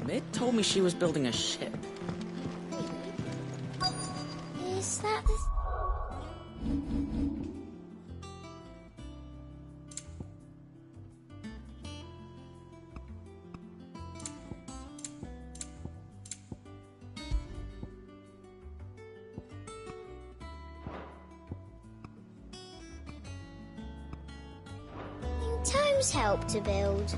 Mid told me she was building a ship. Is that the... Tomes help to build.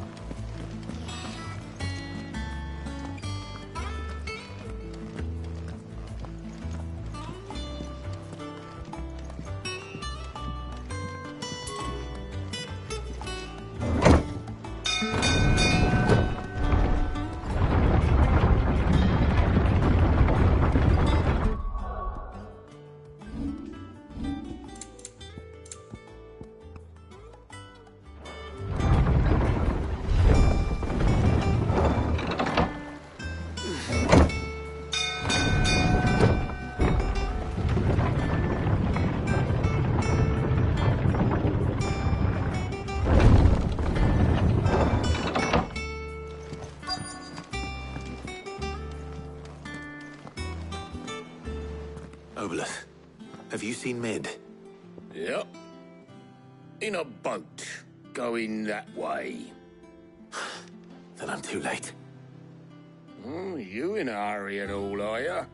Obolus, have you seen Mid? Yep. In a boat, going that way. Then I'm too late. Oh, you in a hurry at all, are you?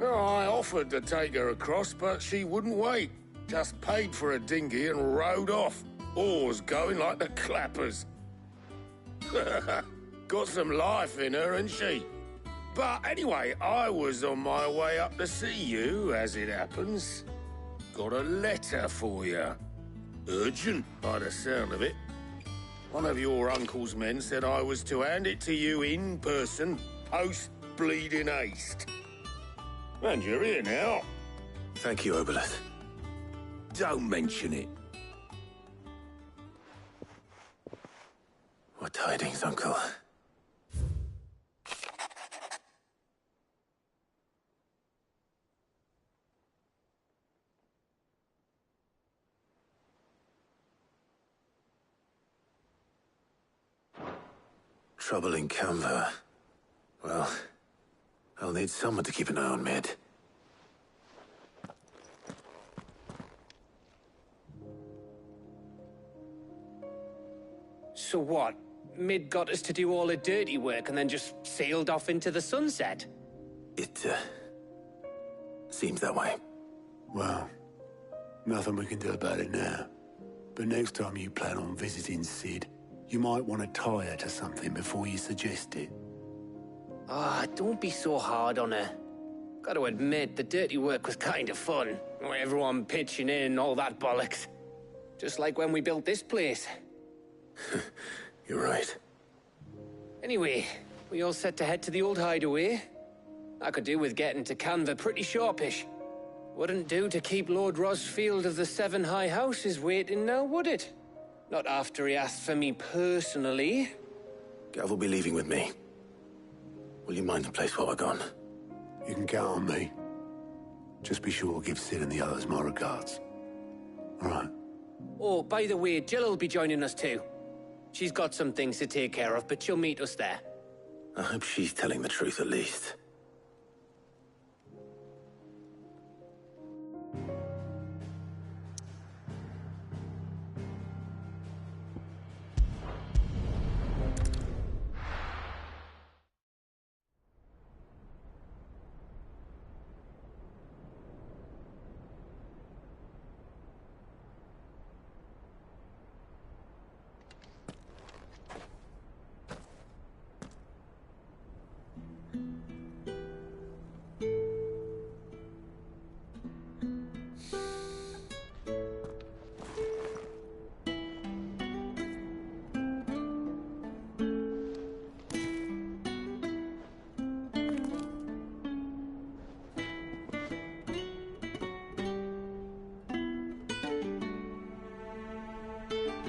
Oh, I offered to take her across, but she wouldn't wait. Just paid for a dinghy and rowed off. Oars going like the clappers. Got some life in her, ain't she? But anyway, I was on my way up to see you, as it happens. Got a letter for you. Urgent, by the sound of it. One of your uncle's men said I was to hand it to you in person, post-bleeding haste. And you're here now. Thank you, Obolus. Don't mention it. What tidings, Uncle? Trouble in Canva. Well, I'll need someone to keep an eye on Mid. So what? Mid got us to do all the dirty work and then just sailed off into the sunset? It, seems that way. Well, nothing we can do about it now. But next time you plan on visiting Cid, you might want to tie her to something before you suggest it. Ah, don't be so hard on her. Gotta admit, the dirty work was kind of fun. Everyone pitching in and all that bollocks. Just like when we built this place. You're right. Anyway, we all set to head to the old hideaway. I could do with getting to Canva pretty sharpish. Wouldn't do to keep Lord Rosfield of the Seven High Houses waiting now, would it? Not after he asked for me personally. Gav will be leaving with me. Will you mind the place while we're gone? You can count on me. Just be sure to give Cid and the others my regards. All right. Oh, by the way, Jill will be joining us too. She's got some things to take care of, but she'll meet us there. I hope she's telling the truth at least.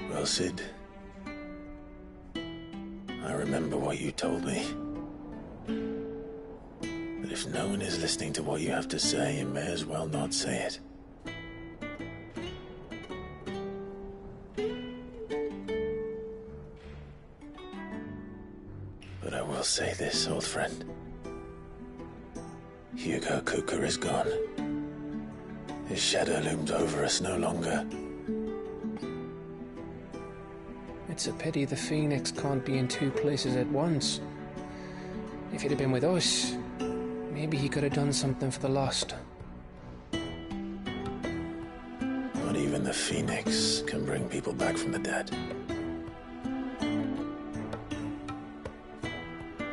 Well, Cid, I remember what you told me. But if no one is listening to what you have to say, you may as well not say it. But I will say this, old friend. Hugo Kuka is gone. His shadow looms over us no longer. It's a pity the Phoenix can't be in two places at once. If he'd have been with us, maybe he could have done something for the lost. Not even the Phoenix can bring people back from the dead.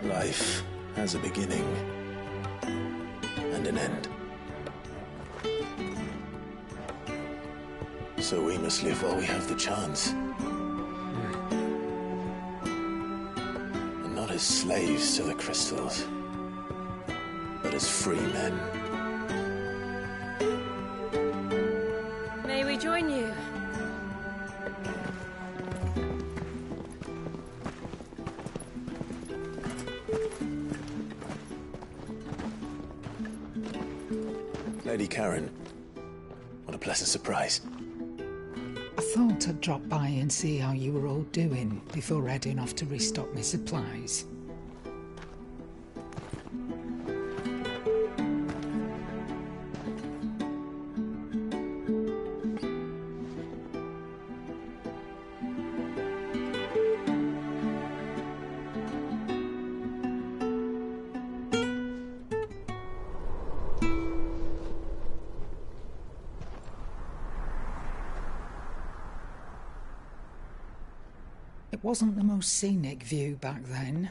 Life has a beginning and an end. So we must live while we have the chance. And not as slaves to the crystals, but as free men. May we join you? Lady Karen, what a pleasant surprise. I thought I'd drop by and see how you were all doing before heading off to restock my supplies. It wasn't the most scenic view back then,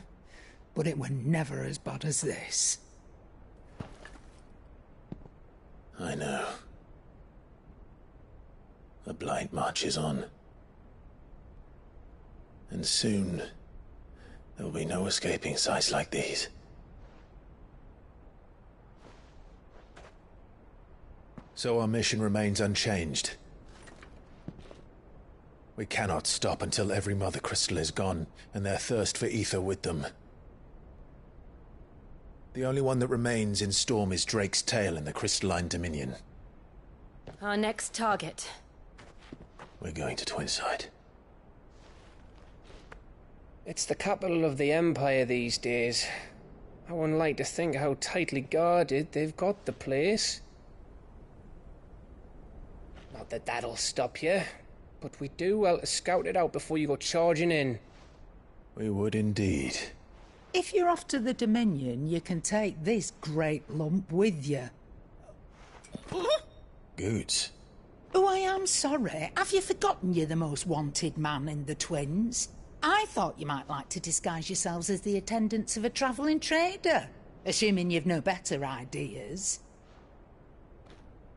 but it were never as bad as this. I know. The Blight marches on. And soon, there will be no escaping sights like these. So our mission remains unchanged. We cannot stop until every Mother Crystal is gone, and their thirst for ether with them. The only one that remains in Storm is Drake's Tail in the Crystalline Dominion. Our next target. We're going to Twinside. It's the capital of the Empire these days. I wouldn't like to think how tightly guarded they've got the place. Not that that'll stop you, but we do well to scout it out before you go charging in. We would indeed. If you're off to the Dominion, you can take this great lump with you. Goods. Oh, I am sorry. Have you forgotten you're the most wanted man in the Twins? I thought you might like to disguise yourselves as the attendants of a travelling trader, assuming you've no better ideas.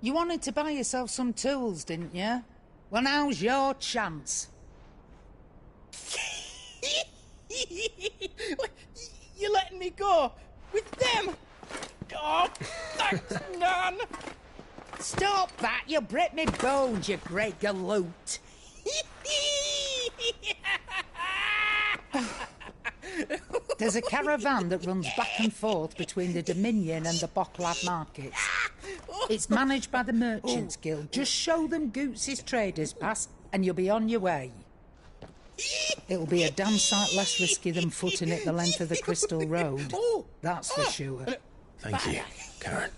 You wanted to buy yourself some tools, didn't you? Well, now's your chance. You're letting me go? With them? Oh, thanks, Nan! Stop that! You'll break me bones, you great galoot! There's a caravan that runs back and forth between the Dominion and the Bocklad markets. It's managed by the Merchants Guild. Just show them Goots' traders pass, and you'll be on your way. It'll be a damn sight less risky than footing it the length of the Crystal Road. That's for sure. Thank you, Karen.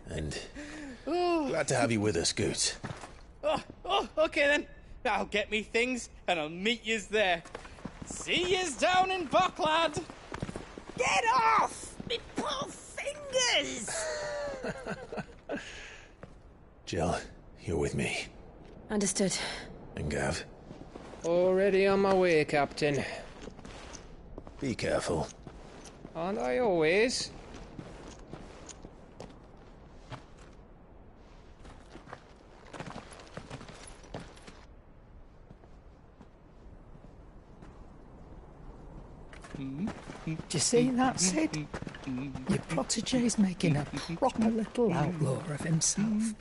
And glad to have you with us, Goots. Okay then. I'll get me things, and I'll meet yous there. See yous down in Bocklad! Get off! Me poor fingers! Jill, you're with me. Understood. And Gav, Already on my way, Captain. be careful. Aren't I always? Do you see that, Sid? Your protege's making a proper little outlaw of himself.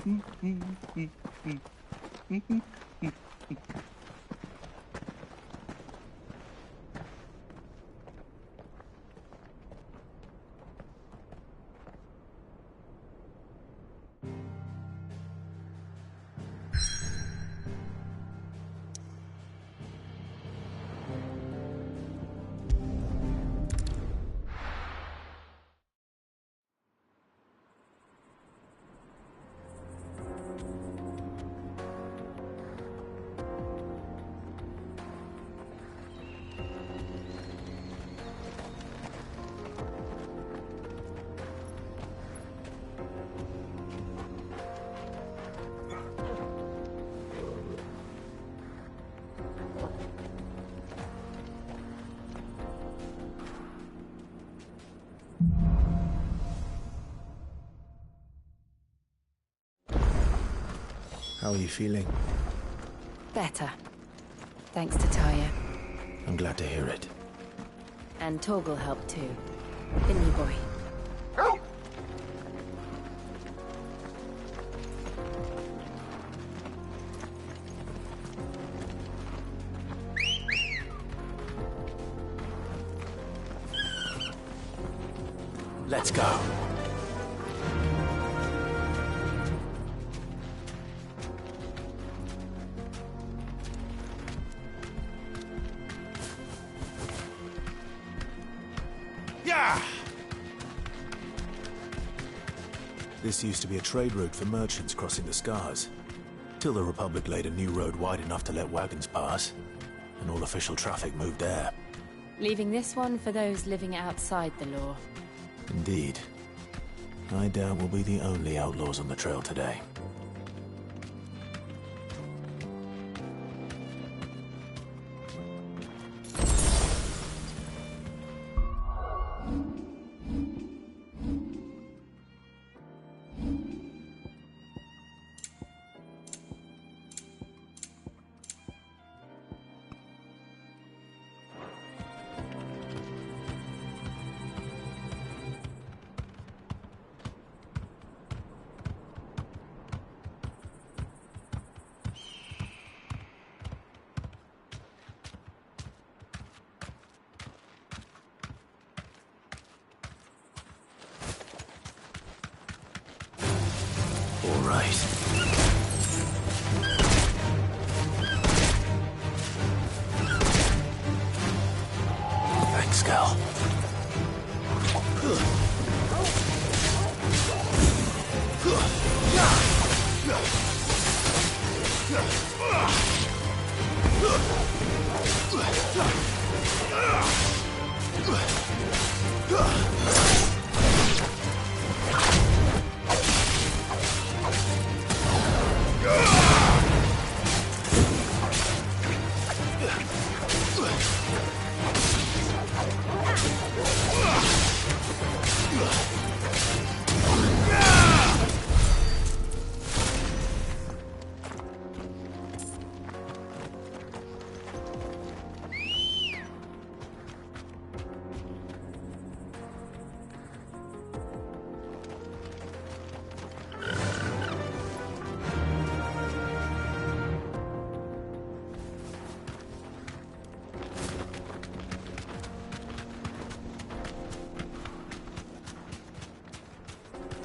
How are you feeling? Better. Thanks to Taya. I'm glad to hear it. And Torgal helped too. Didn't you, boy? Let's go. Yeah! This used to be a trade route for merchants crossing the Scars. Till the Republic laid a new road wide enough to let wagons pass, and all official traffic moved there. Leaving this one for those living outside the law. Indeed. I doubt we'll be the only outlaws on the trail today. All right. Thanks, Cal.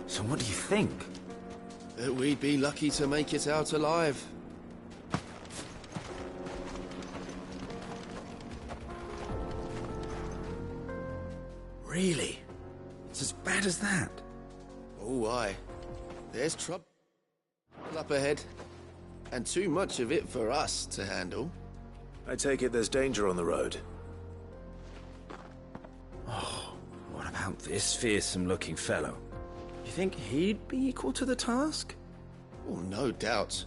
So what do you think? That we'd be lucky to make it out alive. Really? It's as bad as that? Oh, aye. There's trouble up ahead. And too much of it for us to handle. I take it there's danger on the road. Oh, what about this fearsome-looking fellow? You think he'd be equal to the task? Oh, no doubt.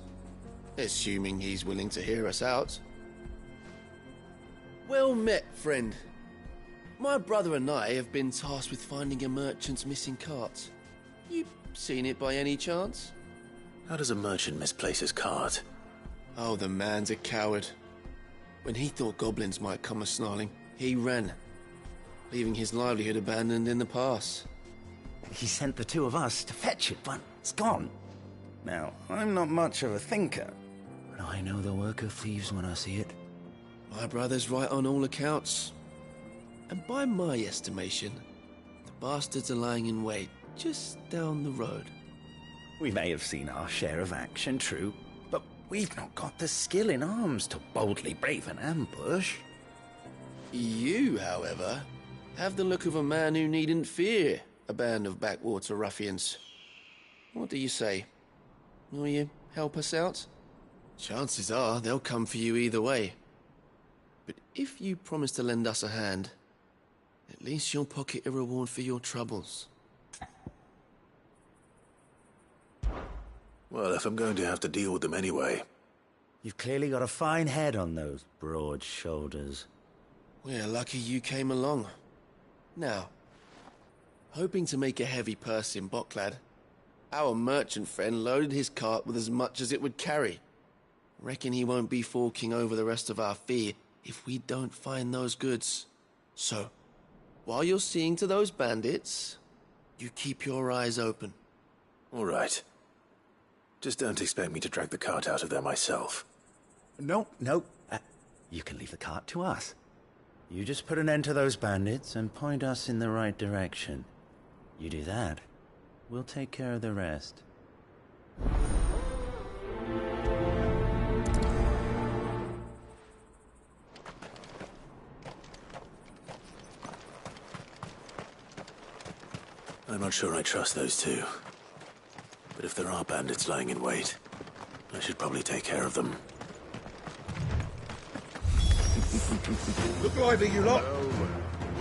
Assuming he's willing to hear us out. Well met, friend. My brother and I have been tasked with finding a merchant's missing cart. You seen it by any chance? How does a merchant misplace his cart? Oh, the man's a coward. When he thought goblins might come a-snarling, he ran, leaving his livelihood abandoned in the pass. He sent the two of us to fetch it, but it's gone. Now, I'm not much of a thinker, but I know the work of thieves when I see it. My brother's right on all accounts. And by my estimation, the bastards are lying in wait just down the road. We may have seen our share of action, true, but we've not got the skill in arms to boldly brave an ambush. You, however, have the look of a man who needn't fear a band of backwater ruffians. What do you say? Will you help us out? Chances are they'll come for you either way. But if you promise to lend us a hand, at least you'll pocket a reward for your troubles. Well, if I'm going to have to deal with them anyway. You've clearly got a fine head on those broad shoulders. We're lucky you came along. Now, hoping to make a heavy purse in Boklad. Our merchant friend loaded his cart with as much as it would carry. Reckon he won't be forking over the rest of our fee if we don't find those goods. So, while you're seeing to those bandits, you keep your eyes open. All right. Just don't expect me to drag the cart out of there myself. No. You can leave the cart to us. You just put an end to those bandits and point us in the right direction. You do that, we'll take care of the rest. I'm not sure I trust those two. But if there are bandits lying in wait, I should probably take care of them. Look lively, you lot.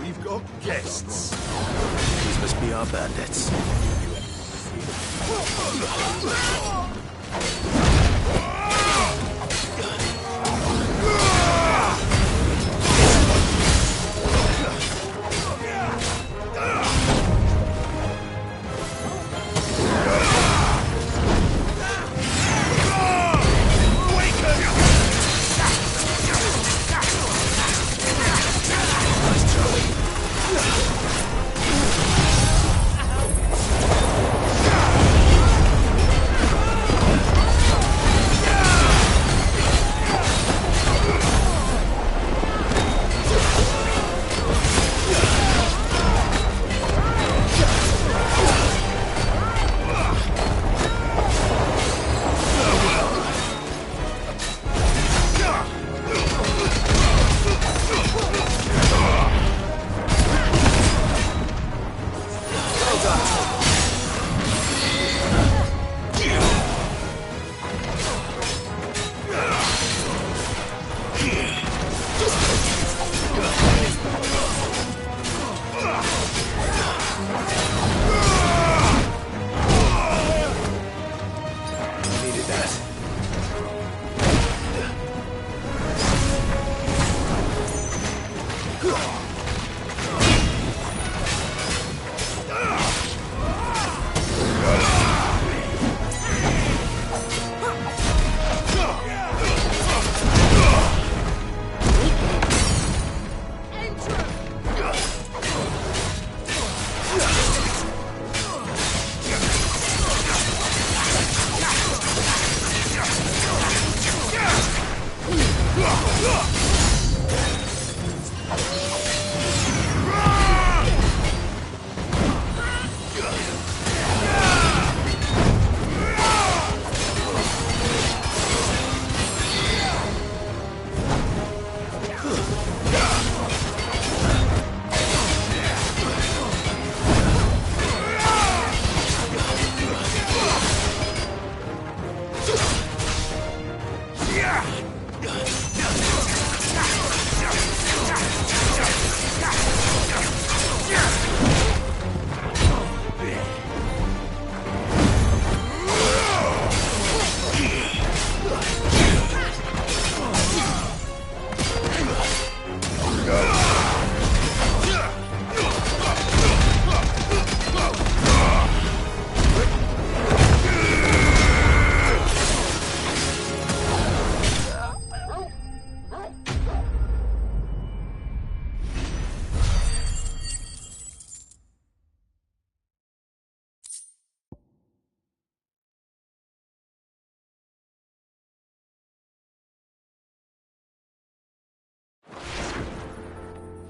We've got guests. These must be our bandits.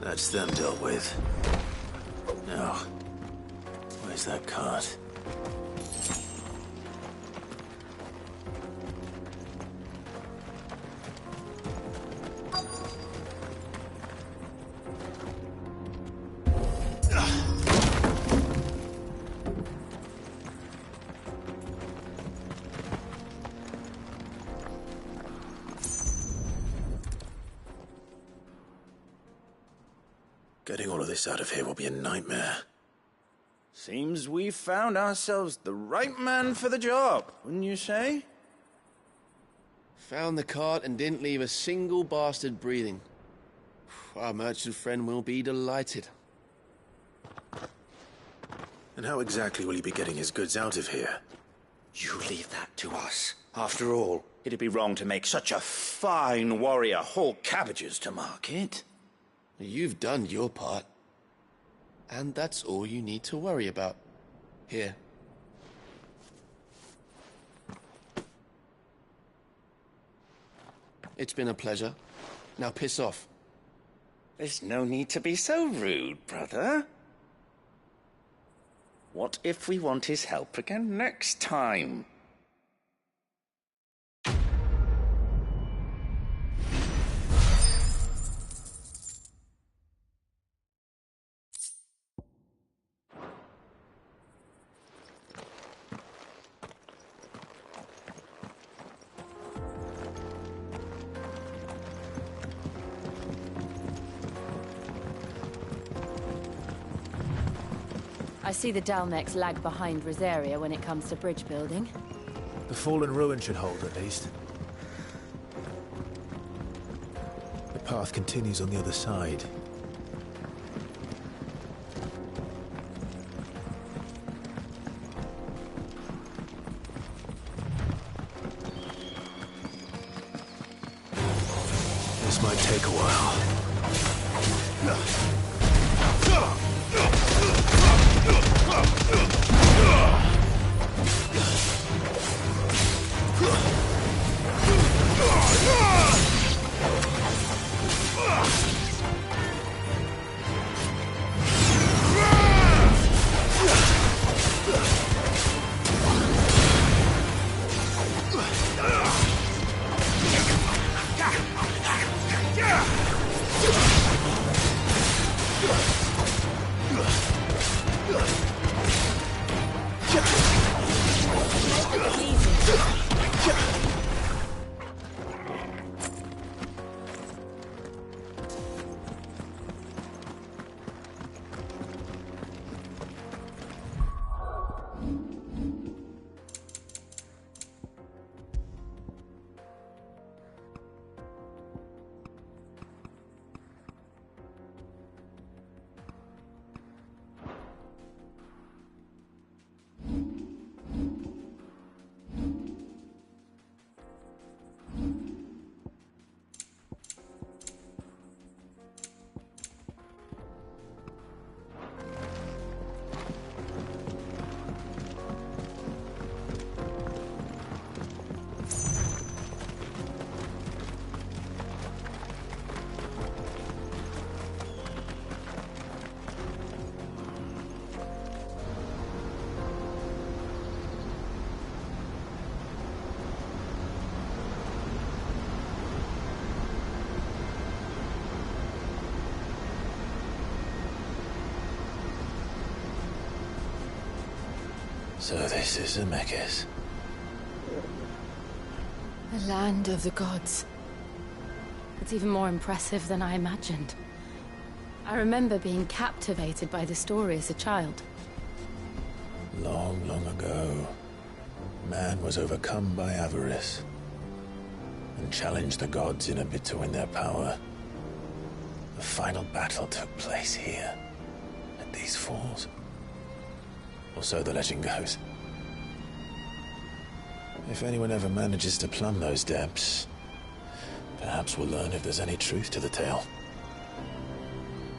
That's them dealt with. Now, where's that cart? Getting all of this out of here will be a nightmare. Seems we found ourselves the right man for the job, wouldn't you say? Found the cart and didn't leave a single bastard breathing. Our merchant friend will be delighted. And how exactly will he be getting his goods out of here? You leave that to us. After all, it'd be wrong to make such a fine warrior haul cabbages to market. You've done your part. And that's all you need to worry about. Here. It's been a pleasure. Now piss off. There's no need to be so rude, brother. What if we want his help again next time? I see the Dalmex lag behind Rosaria when it comes to bridge building. The fallen ruin should hold, at least. The path continues on the other side. This might take a while. So this is Zemeckis. The land of the gods. It's even more impressive than I imagined. I remember being captivated by the story as a child. Long, long ago, man was overcome by avarice and challenged the gods in a bid to win their power. The final battle took place here, at these falls. Or so the legend goes. If anyone ever manages to plumb those depths, perhaps we'll learn if there's any truth to the tale.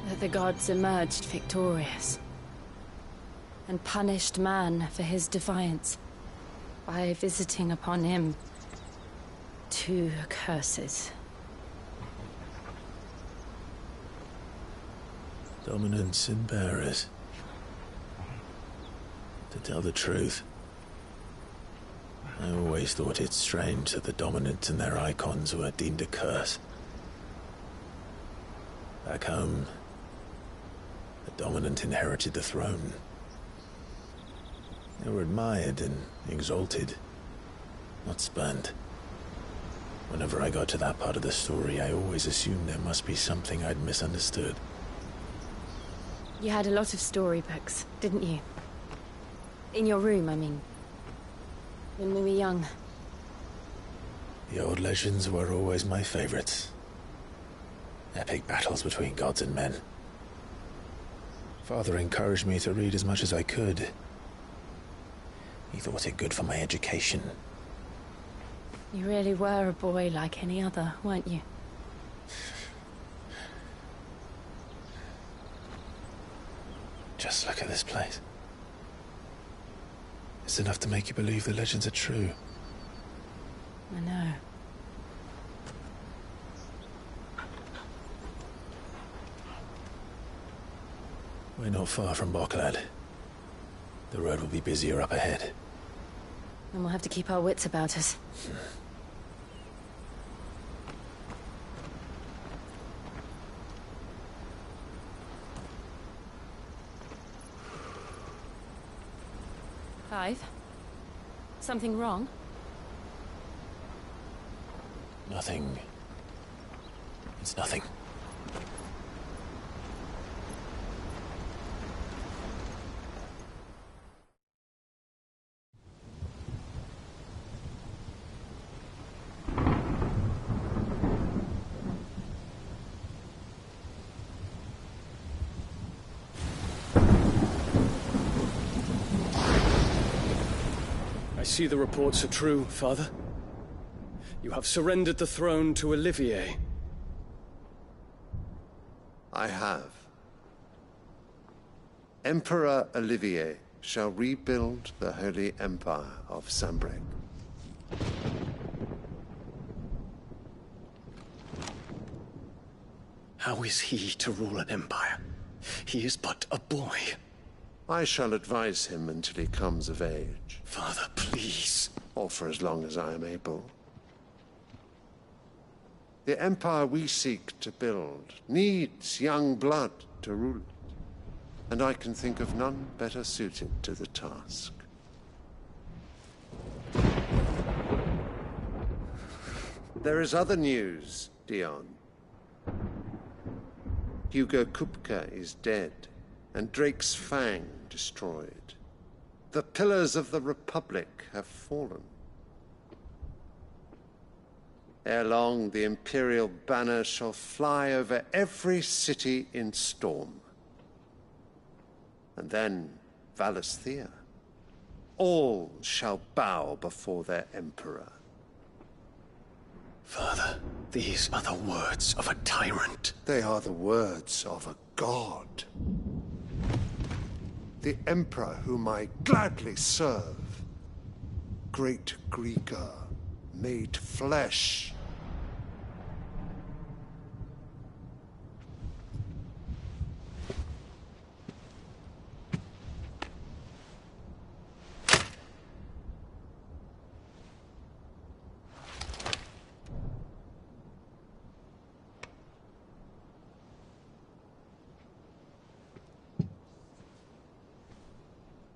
That the gods emerged victorious and punished man for his defiance by visiting upon him 2 curses. Dominants and bearers. To tell the truth, I always thought it strange that the dominants and their icons were deemed a curse. Back home, the dominant inherited the throne. They were admired and exalted, not spurned. Whenever I got to that part of the story, I always assumed there must be something I'd misunderstood. You had a lot of storybooks, didn't you? In your room, I mean. When we were young. The old legends were always my favorites. Epic battles between gods and men. Father encouraged me to read as much as I could. He thought it good for my education. You really were a boy like any other, weren't you? Just look at this place. It's enough to make you believe the legends are true. I know. We're not far from Boklad. The road will be busier up ahead. And we'll have to keep our wits about us. Five? Something wrong? Nothing. It's nothing. I see the reports are true, Father. You have surrendered the throne to Olivier. I have. Emperor Olivier shall rebuild the Holy Empire of Sanbreque. How is he to rule an empire? He is but a boy. I shall advise him until he comes of age. Father, please. Or for as long as I am able. The empire we seek to build needs young blood to rule it, and I can think of none better suited to the task. There is other news, Dion. Hugo Kupka is dead, and Drake's Fang destroyed. The pillars of the Republic have fallen. Ere long, the Imperial banner shall fly over every city in Storm. And then, Valisthea. All shall bow before their Emperor. Father, these are the words of a tyrant. They are the words of a god. The Emperor whom I gladly serve. Great Greagor, made flesh.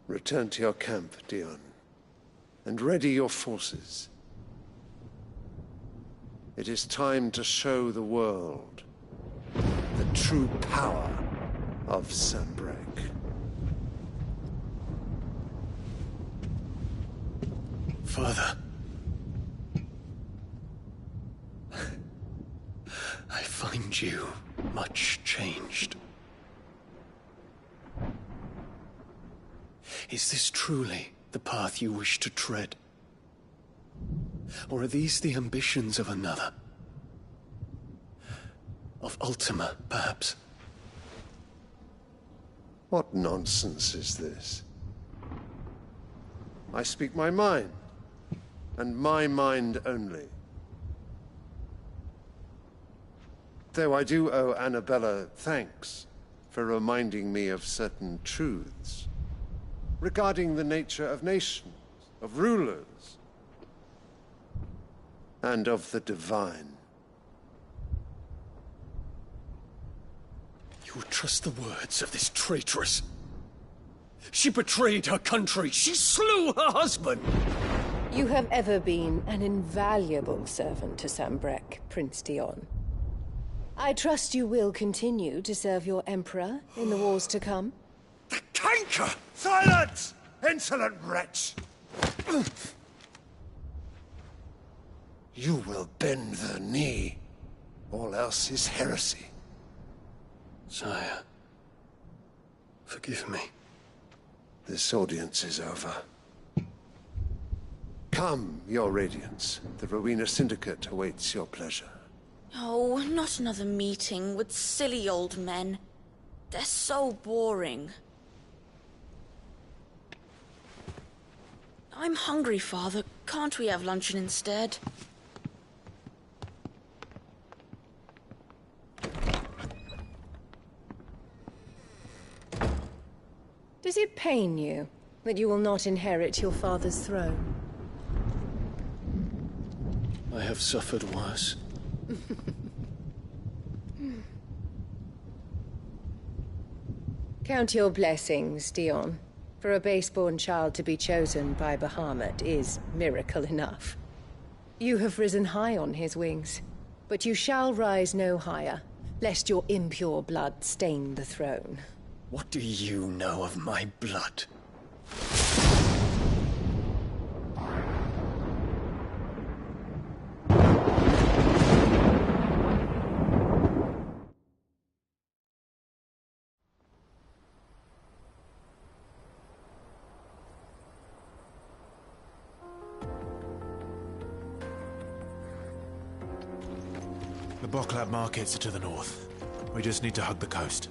Return to your camp, Dion, and ready your forces. It is time to show the world the true power of Sanbreque. Father. I find you much changed. Is this truly the path you wish to tread? Or are these the ambitions of another? Of Ultima, perhaps? What nonsense is this? I speak my mind, and my mind only. Though I do owe Annabella thanks for reminding me of certain truths regarding the nature of nations, of rulers, and of the divine. You would trust the words of this traitress? She betrayed her country. She slew her husband. You have ever been an invaluable servant to Sanbreque, Prince Dion. I trust you will continue to serve your Emperor in the wars to come. The canker! Silence! Insolent wretch! You will bend the knee. All else is heresy. Sire, Forgive me. This audience is over. Come, Your Radiance. The Rowena Syndicate awaits your pleasure. Oh, not another meeting with silly old men. They're so boring. I'm hungry, Father. Can't we have luncheon instead? Does it pain you that you will not inherit your father's throne? I have suffered worse. Count your blessings, Dion. For a base-born child to be chosen by Bahamut is miracle enough. You have risen high on his wings, but you shall rise no higher, lest your impure blood stain the throne. What do you know of my blood? The Boklab markets are to the north. We just need to hug the coast.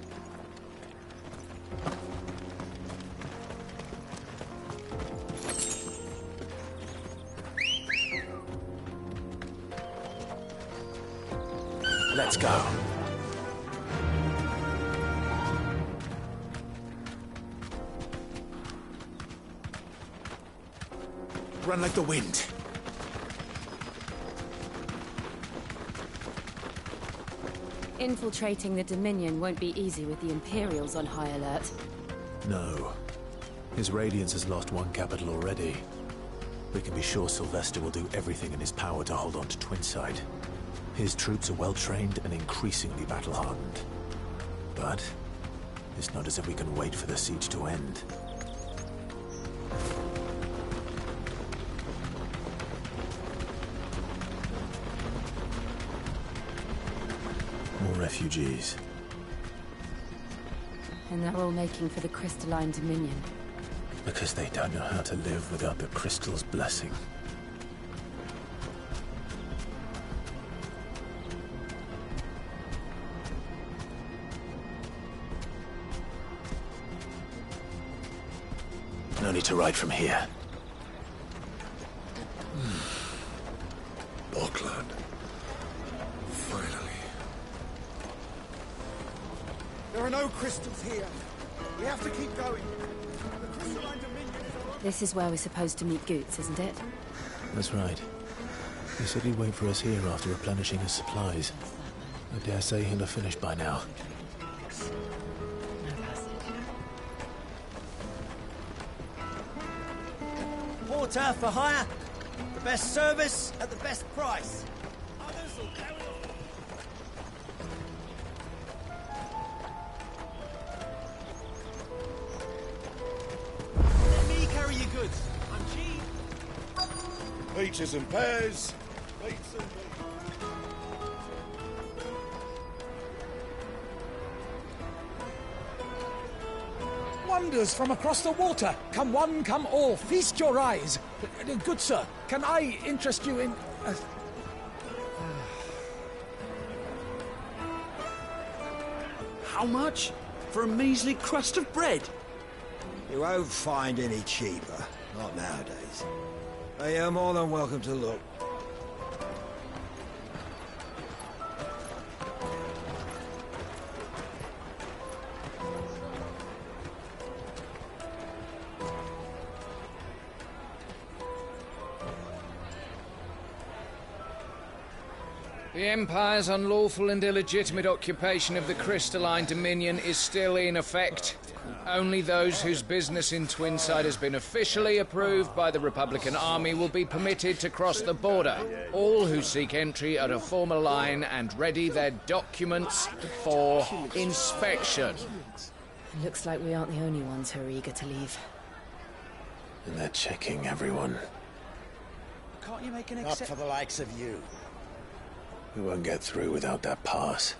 Let's go. Run like the wind. Infiltrating the Dominion won't be easy with the Imperials on high alert. No. His Radiance has lost one capital already. We can be sure Sylvester will do everything in his power to hold on to Twinside. His troops are well-trained and increasingly battle-hardened. But it's not as if we can wait for the siege to end. More refugees. And they're all making for the Crystalline Dominion. Because they don't know how to live without the Crystal's blessing. No need to ride from here. Boklad. Finally. There are no crystals here. We have to keep going. The Crystalline Dominion is This is where we're supposed to meet Goots, isn't it? That's right. He said he'd wait for us here after replenishing his supplies. I dare say he'll have finished by now. Porter for hire. The best service at the best price. Others will carry on. Let me carry your goods. I'm cheap. Peaches and pears. Pizza and wonders from across the water. Come one, come all. Feast your eyes. Good sir, can I interest you in... How much? For a measly crust of bread? You won't find any cheaper. Not nowadays. You're more than welcome to look. The Empire's unlawful and illegitimate occupation of the Crystalline Dominion is still in effect. Only those whose business in Twinside has been officially approved by the Republican Army will be permitted to cross the border. All who seek entry are to form a line and ready their documents for inspection. Looks like we aren't the only ones who are eager to leave. And they're checking everyone. Can't you make an exception? Not for the likes of you. We won't get through without that pass.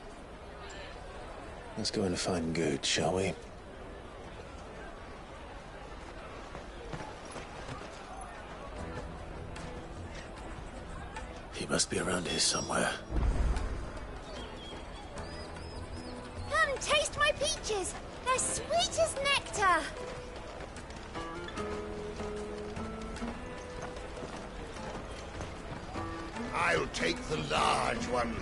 Let's go and find Good, shall we? Must be around here somewhere. Come, taste my peaches. They're sweet as nectar. I'll take the large one.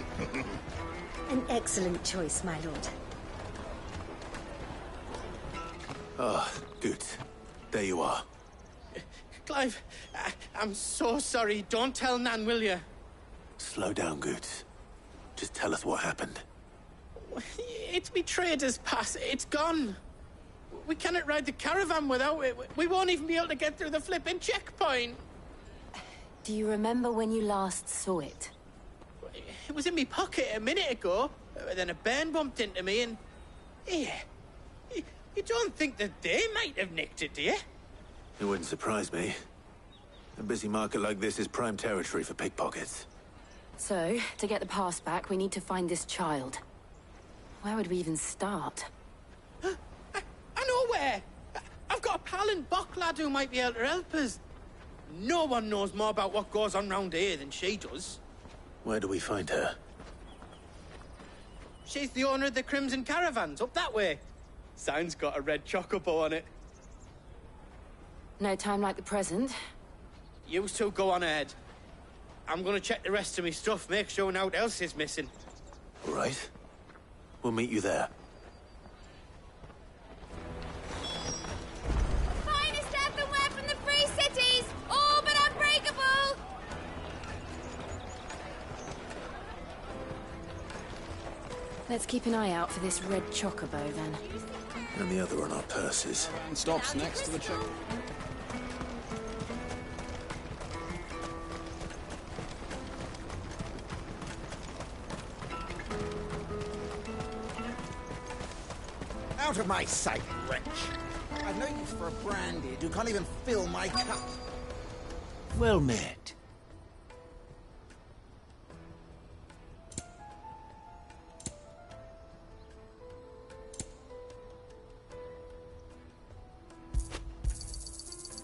An excellent choice, my lord. Ah, good. There you are. Clive, I'm so sorry. Don't tell Nan, will you? Slow down, Goots. Just tell us what happened. It's me trader's pass. It's gone. We cannot ride the caravan without it. We won't even be able to get through the flipping checkpoint. Do you remember when you last saw it? It was in my pocket a minute ago. Then a bairn bumped into me and... Yeah. You don't think that they might have nicked it, do you? It wouldn't surprise me. A busy market like this is prime territory for pickpockets. So, to get the pass back, we need to find this child. Where would we even start? I know where! I've got a pal in Bocklad who might be able to help us. No one knows more about what goes on round here than she does. Where do we find her? She's the owner of the Crimson Caravans, up that way. Sign's got a red chocobo on it. No time like the present. You two go on ahead. I'm gonna check the rest of my stuff, make sure naught else is missing. All right. We'll meet you there. Finest earthenware from the Free Cities, all but unbreakable. Let's keep an eye out for this red chocobo, then. And the other on our purses. And stops next to the check. Out of my sight, wretch. I've no use for a brandy who can't even fill my cup. Well met.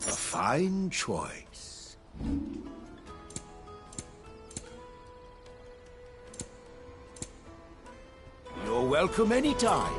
A fine choice. You're welcome anytime.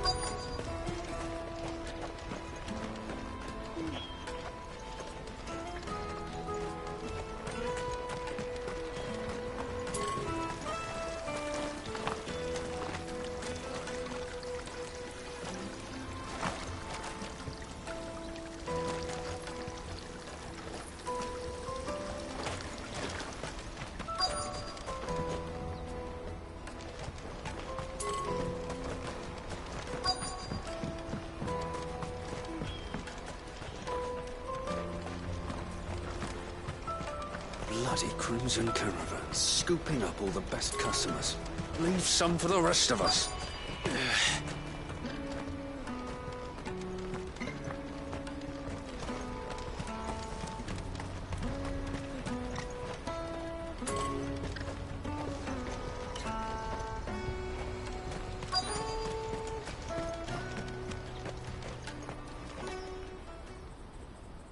Bloody Crimson Caravans, scooping up all the best customers. Leave some for the rest of us.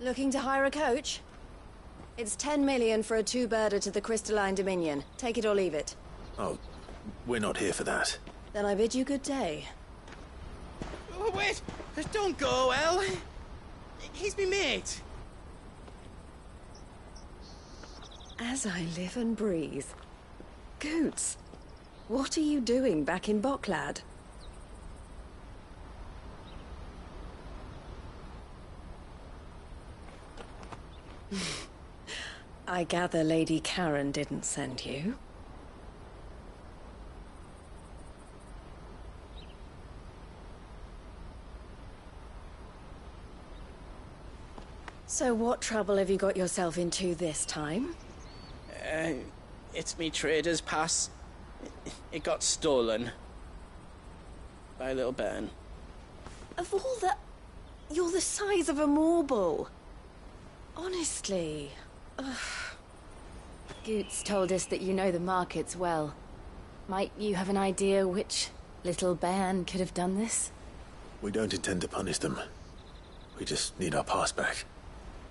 Looking to hire a coach? It's 10 million for a two-birder to the Crystalline Dominion. Take it or leave it. Oh, we're not here for that. Then I bid you good day. Oh, wait! Don't go, El. He's me mate. As I live and breathe. Goots, what are you doing back in Bocklad? I gather Lady Karen didn't send you. So what trouble have you got yourself into this time? It's me trader's pass. It got stolen. By a little bairn. Of all the... You're the size of a marble. Honestly. Ugh. Goots told us that you know the markets well. Might you have an idea which little bairn could have done this? We don't intend to punish them. We just need our pass back.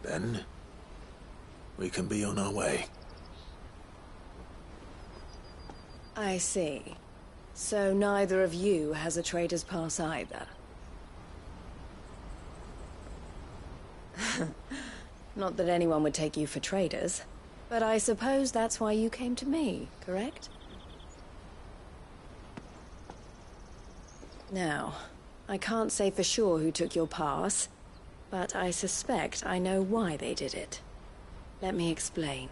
Then, we can be on our way. I see. So neither of you has a trader's pass either. Not that anyone would take you for traders, but I suppose that's why you came to me, correct? Now, I can't say for sure who took your pass, but I suspect I know why they did it. Let me explain.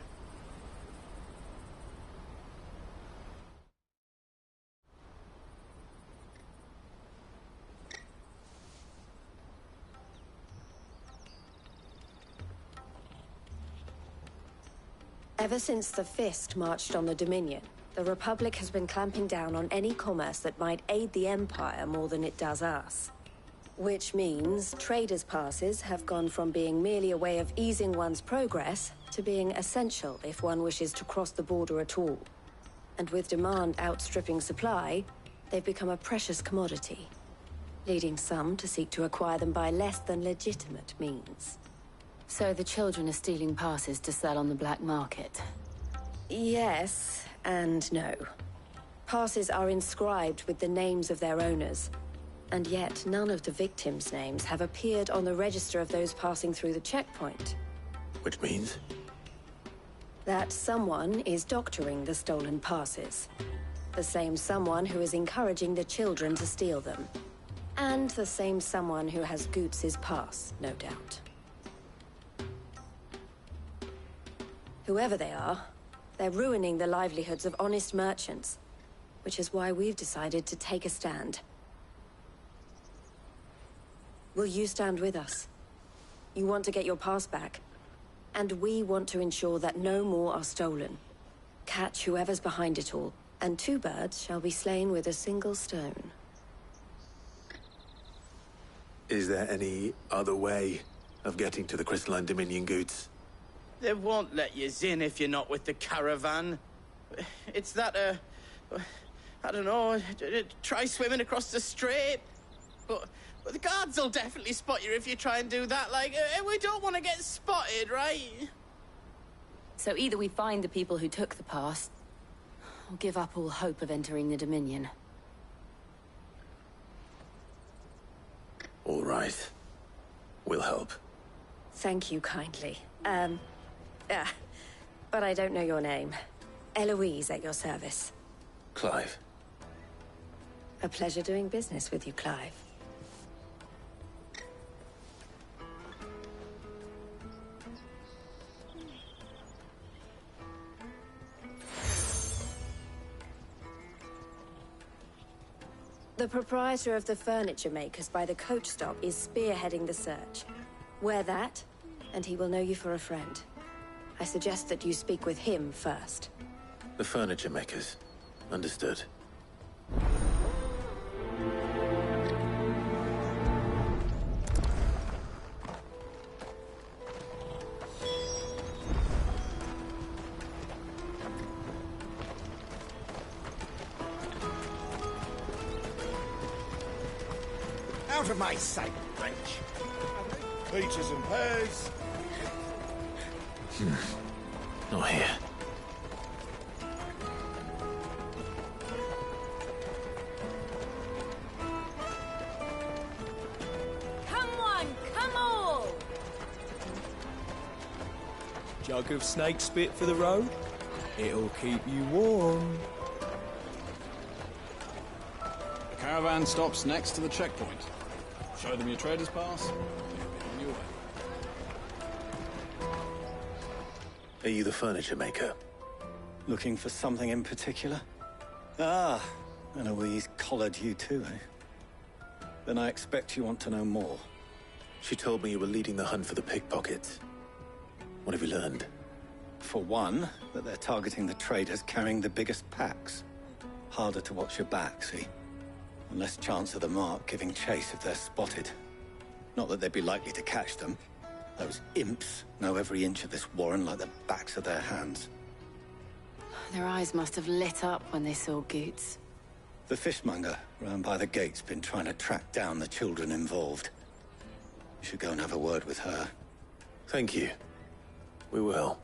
Ever since the Fist marched on the Dominion, the Republic has been clamping down on any commerce that might aid the Empire more than it does us. Which means traders' passes have gone from being merely a way of easing one's progress to being essential if one wishes to cross the border at all. And with demand outstripping supply, they've become a precious commodity, leading some to seek to acquire them by less than legitimate means. So the children are stealing passes to sell on the black market? Yes, and no. Passes are inscribed with the names of their owners, and yet none of the victims' names have appeared on the register of those passing through the checkpoint. Which means? That someone is doctoring the stolen passes. The same someone who is encouraging the children to steal them. And the same someone who has Goots's pass, no doubt. Whoever they are, they're ruining the livelihoods of honest merchants, which is why we've decided to take a stand. Will you stand with us? You want to get your pass back, and we want to ensure that no more are stolen. Catch whoever's behind it all, and two birds shall be slain with a single stone. Is there any other way of getting to the Crystalline Dominion Goods? They won't let you in if you're not with the caravan. It's that, I don't know, try swimming across the strait. But the guards will definitely spot you if you try and do that. Like, we don't want to get spotted, right? So either we find the people who took the pass, or give up all hope of entering the Dominion. All right. We'll help. Thank you kindly. But I don't know your name. Eloise at your service. Clive. A pleasure doing business with you, Clive. The proprietor of the furniture makers by the coach stop is spearheading the search. Wear that, and he will know you for a friend. I suggest that you speak with him first. The furniture makers. Understood. Out of my sight, French. Peaches and pears. Not here. Come on, come all! Jug of snake spit for the road? It'll keep you warm. The caravan stops next to the checkpoint. Show them your trader's pass. On your way. Are you the furniture maker? Looking for something in particular? Ah, Eloise collared you too, eh? Then I expect you want to know more. She told me you were leading the hunt for the pickpockets. What have you learned? For one, that they're targeting the traders carrying the biggest packs. Harder to watch your back, see? And less chance of the mark giving chase if they're spotted. Not that they'd be likely to catch them. Those imps know every inch of this warren like the backs of their hands. Their eyes must have lit up when they saw Goots. The fishmonger round by the gate's been trying to track down the children involved. You should go and have a word with her. Thank you. We will.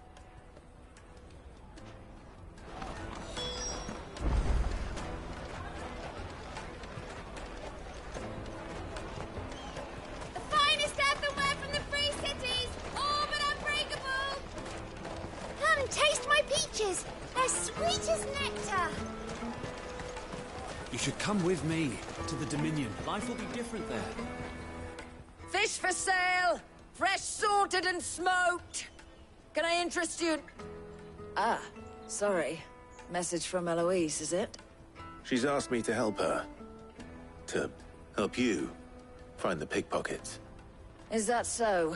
sweet as nectar! You should come with me to the Dominion. Life will be different there. Fish for sale! Fresh sorted and smoked! Can I interest you? Ah, sorry. Message from Eloise, is it? She's asked me to help her. To help you find the pickpockets. Is that so?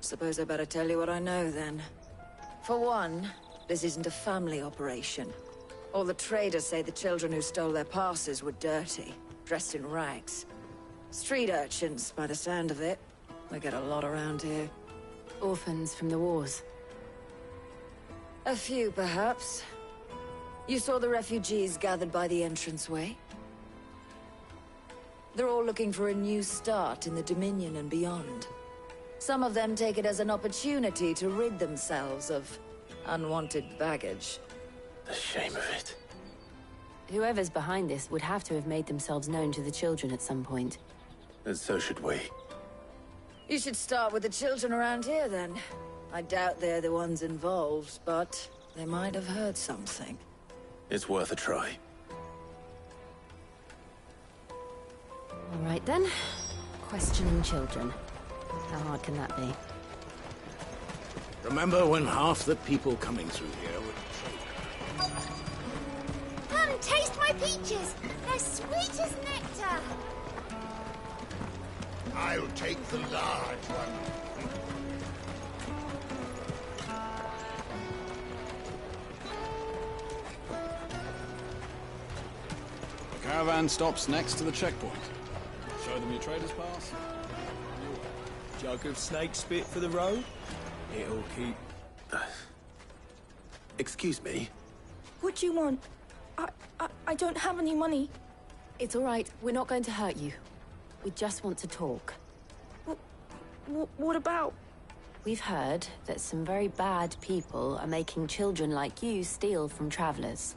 Suppose I better tell you what I know, then. For one, this isn't a family operation. All the traders say the children who stole their passes were dirty, dressed in rags. Street urchins, by the sound of it. We get a lot around here. Orphans from the wars. A few, perhaps. You saw the refugees gathered by the entranceway? They're all looking for a new start in the Dominion and beyond. Some of them take it as an opportunity to rid themselves of unwanted baggage. The shame of it. Whoever's behind this would have to have made themselves known to the children at some point. And so should we. You should start with the children around here, then. I doubt they're the ones involved, but they might have heard something. It's worth a try. All right, then. Questioning children. How hard can that be? Remember when half the people coming through here were... Come taste my peaches! They're sweet as nectar! I'll take the large one. The caravan stops next to the checkpoint. Show them your trader's pass. Jug of snake spit for the road. It'll keep... Excuse me? What do you want? I don't have any money. It's all right. We're not going to hurt you. We just want to talk. What about? We've heard that some very bad people are making children like you steal from travelers.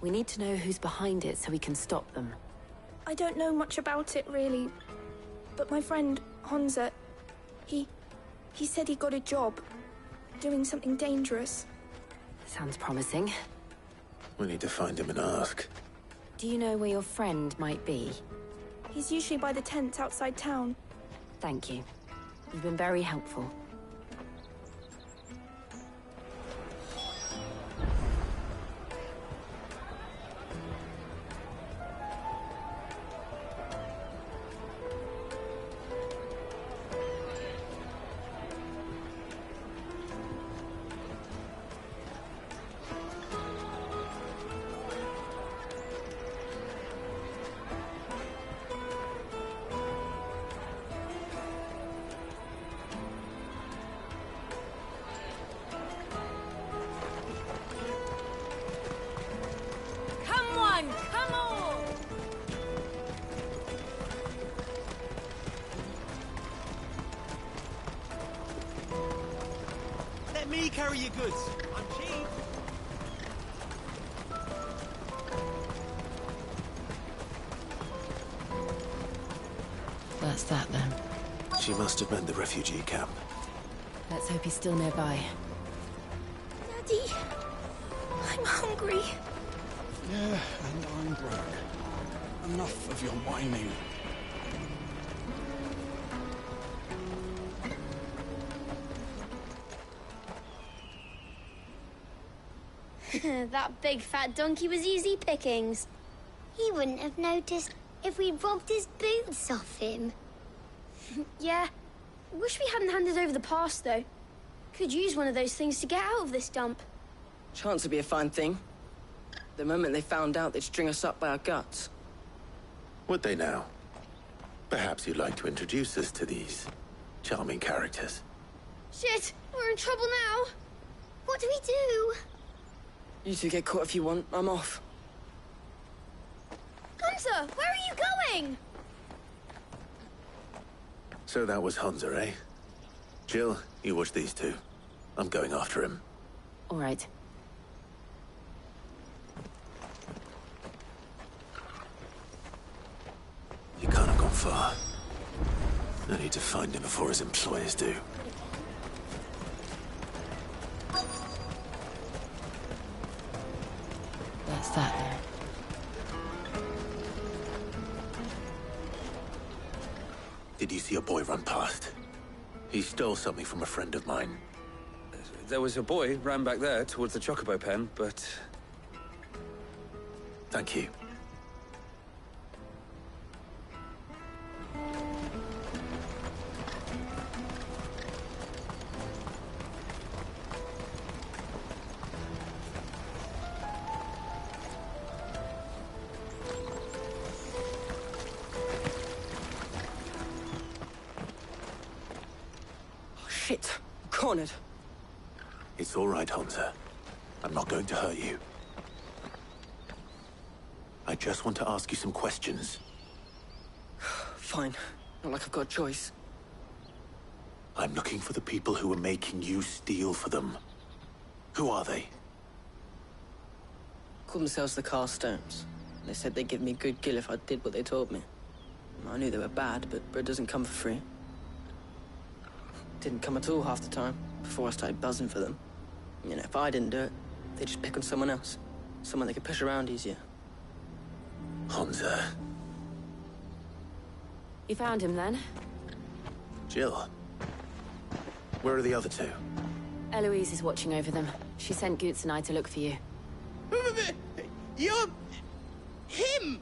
We need to know who's behind it so we can stop them. I don't know much about it, really. But my friend, Honza, he said he got a job. Doing something dangerous. Sounds promising. We need to find him and ask. Do you know where your friend might be? He's usually by the tents outside town. Thank you. You've been very helpful. Me carry your goods. I'm cheap. That's that, then. She must have meant the refugee camp. Let's hope he's still nearby. Daddy, I'm hungry. Yeah, and I'm broke. Enough of your whining. That big fat donkey was easy pickings. He wouldn't have noticed if we'd robbed his boots off him. Yeah. Wish we hadn't handed over the pass, though. Could use one of those things to get out of this dump. Chance would be a fine thing. The moment they found out, they'd string us up by our guts. Would they now? Perhaps you'd like to introduce us to these charming characters. Shit! We're in trouble now! What do we do? You two get caught if you want. I'm off. Hunter, where are you going? So that was Hunter, eh? Jill, you watch these two. I'm going after him. All right. He can't have gone far. I need to find him before his employers do. What's that then? Did you see a boy run past? He stole something from a friend of mine. There was a boy ran back there towards the Chocobo pen, but... Thank you. Shit. Cornered. It's all right, Hansa. I'm not going to hurt you. I just want to ask you some questions. Fine. Not like I've got a choice. I'm looking for the people who were making you steal for them. Who are they? Called themselves the Carstones. They said they'd give me good gill if I did what they told me. I knew they were bad, but bread doesn't come for free. Didn't come at all half the time, before I started buzzing for them. You know, if I didn't do it, they'd just pick on someone else. Someone they could push around easier. Hansa. You found him then? Jill. Where are the other two? Eloise is watching over them. She sent Goots and I to look for you. You're... him!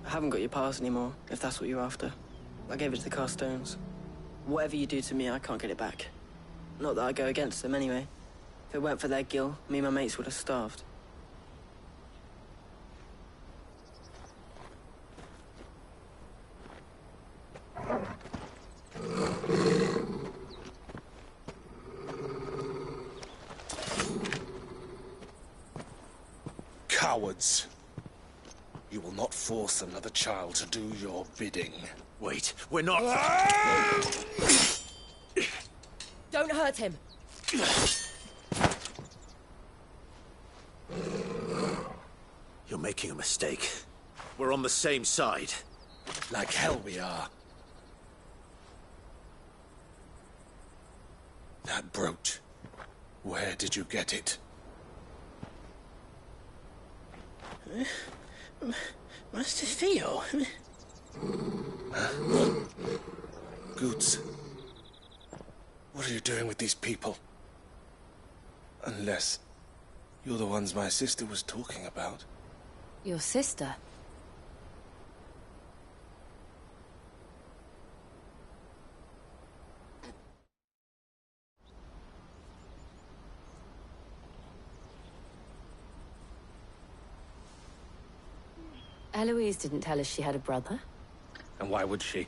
I haven't got your pass anymore, if that's what you're after. I gave it to the Carstones. Whatever you do to me, I can't get it back. Not that I go against them, anyway. If it weren't for their gill, me and my mates would have starved. Cowards. You will not force another child to do your bidding. Wait, we're not... Don't hurt him. You're making a mistake. We're on the same side. Like hell we are. That brooch. Where did you get it? Master Theo? Goots. What are you doing with these people? Unless you're the ones my sister was talking about. Your sister? Eloise didn't tell us she had a brother. And why would she?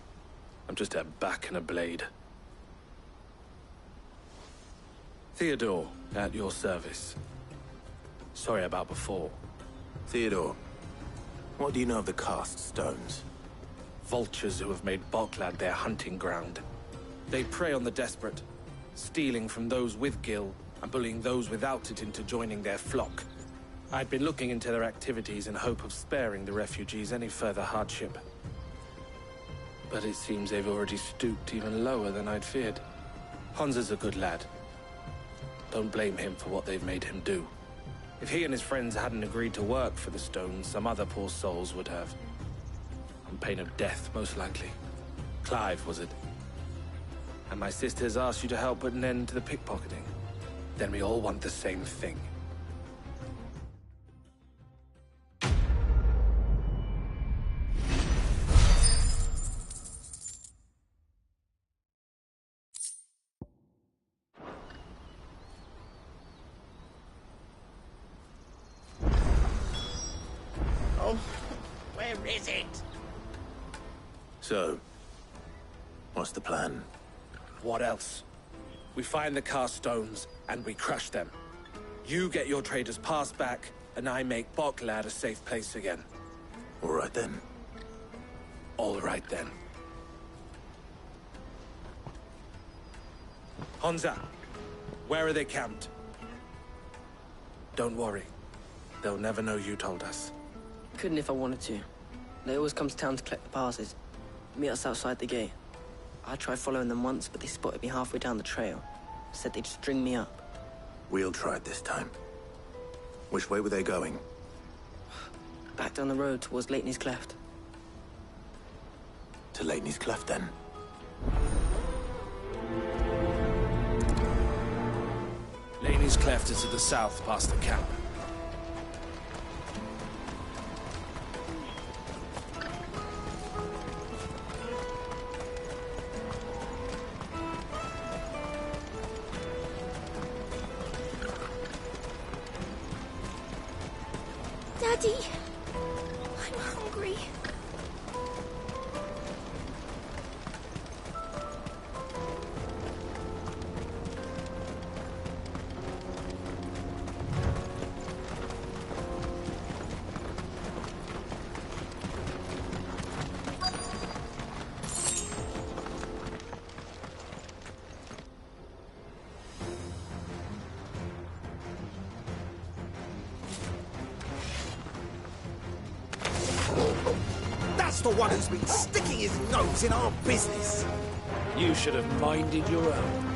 I'm just a back and a blade. Theodore, at your service. Sorry about before. Theodore, what do you know of the Cast Stones? Vultures who have made Boklad their hunting ground. They prey on the desperate, stealing from those with gill and bullying those without it into joining their flock. I'd been looking into their activities in hope of sparing the refugees any further hardship. But it seems they've already stooped even lower than I'd feared. Hansa's a good lad. Don't blame him for what they've made him do. If he and his friends hadn't agreed to work for the Stones, some other poor souls would have. On pain of death, most likely. Clive, was it? And my sisters asked you to help put an end to the pickpocketing. Then we all want the same thing. Where is it? So, what's the plan? What else? We find the Carstones, and we crush them. You get your trader's pass back, and I make Boklad a safe place again. All right then. All right then. Hansa, where are they camped? Don't worry. They'll never know you told us. Couldn't if I wanted to. They always come to town to collect the passes. Meet us outside the gate. I tried following them once, but they spotted me halfway down the trail. Said they'd string me up. We'll try it this time. Which way were they going? Back down the road towards Leitney's Cleft. To Leitney's Cleft, then? Leitney's Cleft is to the south, past the camp. Daddy, I'm hungry. That's the one who's been sticking his nose in our business. You should have minded your own.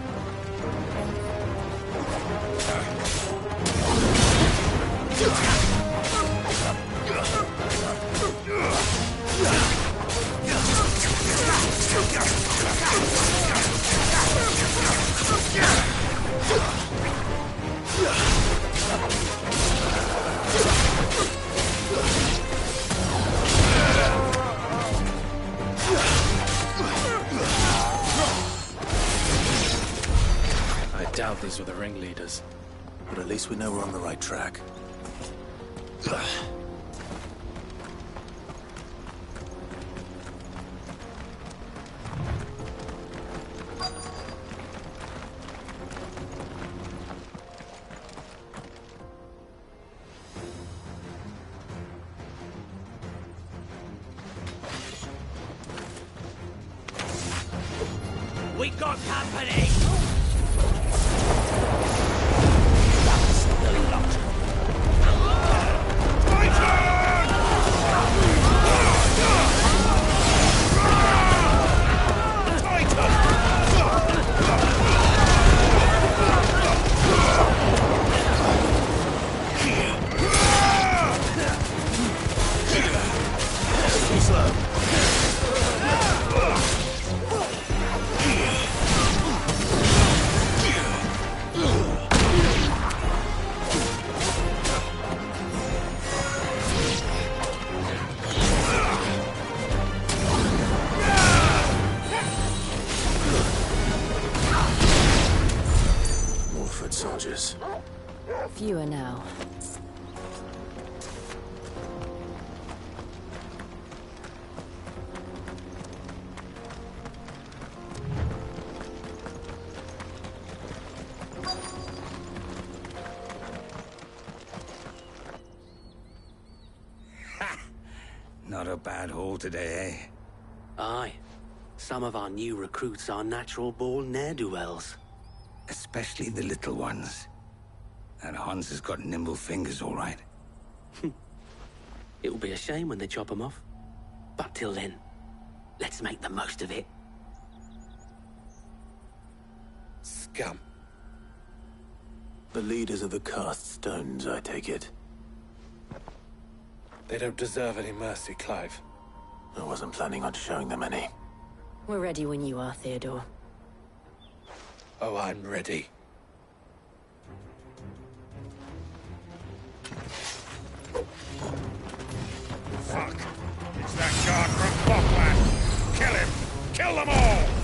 I doubt these were the ringleaders. But at least we know we're on the right track. We got company! Soldiers. Fewer now. Not a bad haul today, eh? Aye. Some of our new recruits are natural-born ne'er-do-wells. Especially the little ones. And Hans has got nimble fingers, all right. It'll be a shame when they chop them off. But till then, let's make the most of it. Scum. The leaders of the Cast Stones, I take it. They don't deserve any mercy, Clive. I wasn't planning on showing them any. We're ready when you are, Theodore. Oh, I'm ready. Fuck! It's that guard from Bokland! Kill him! Kill them all!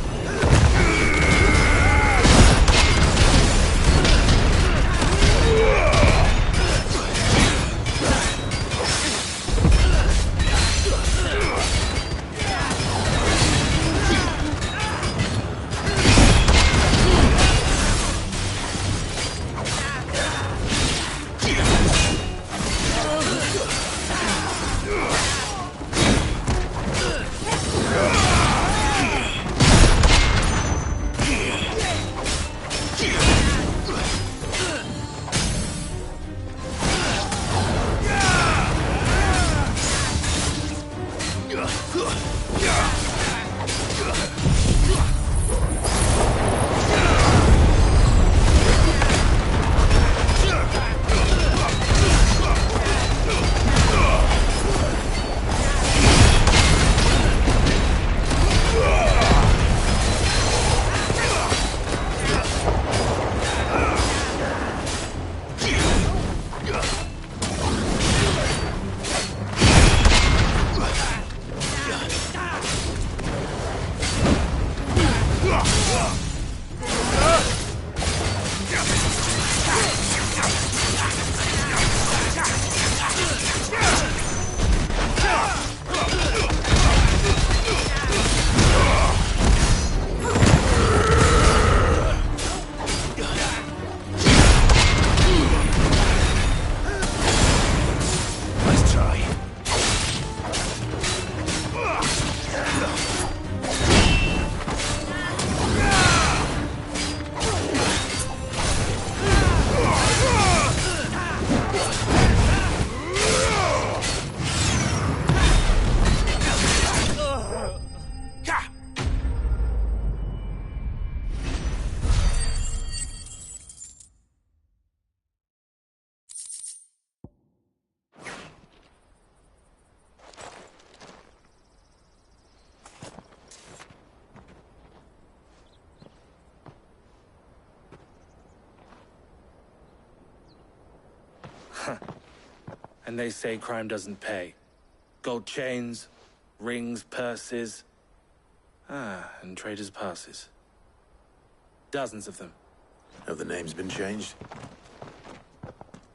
And they say crime doesn't pay. Gold chains, rings, purses. And traders' passes. Dozens of them. Have the names been changed?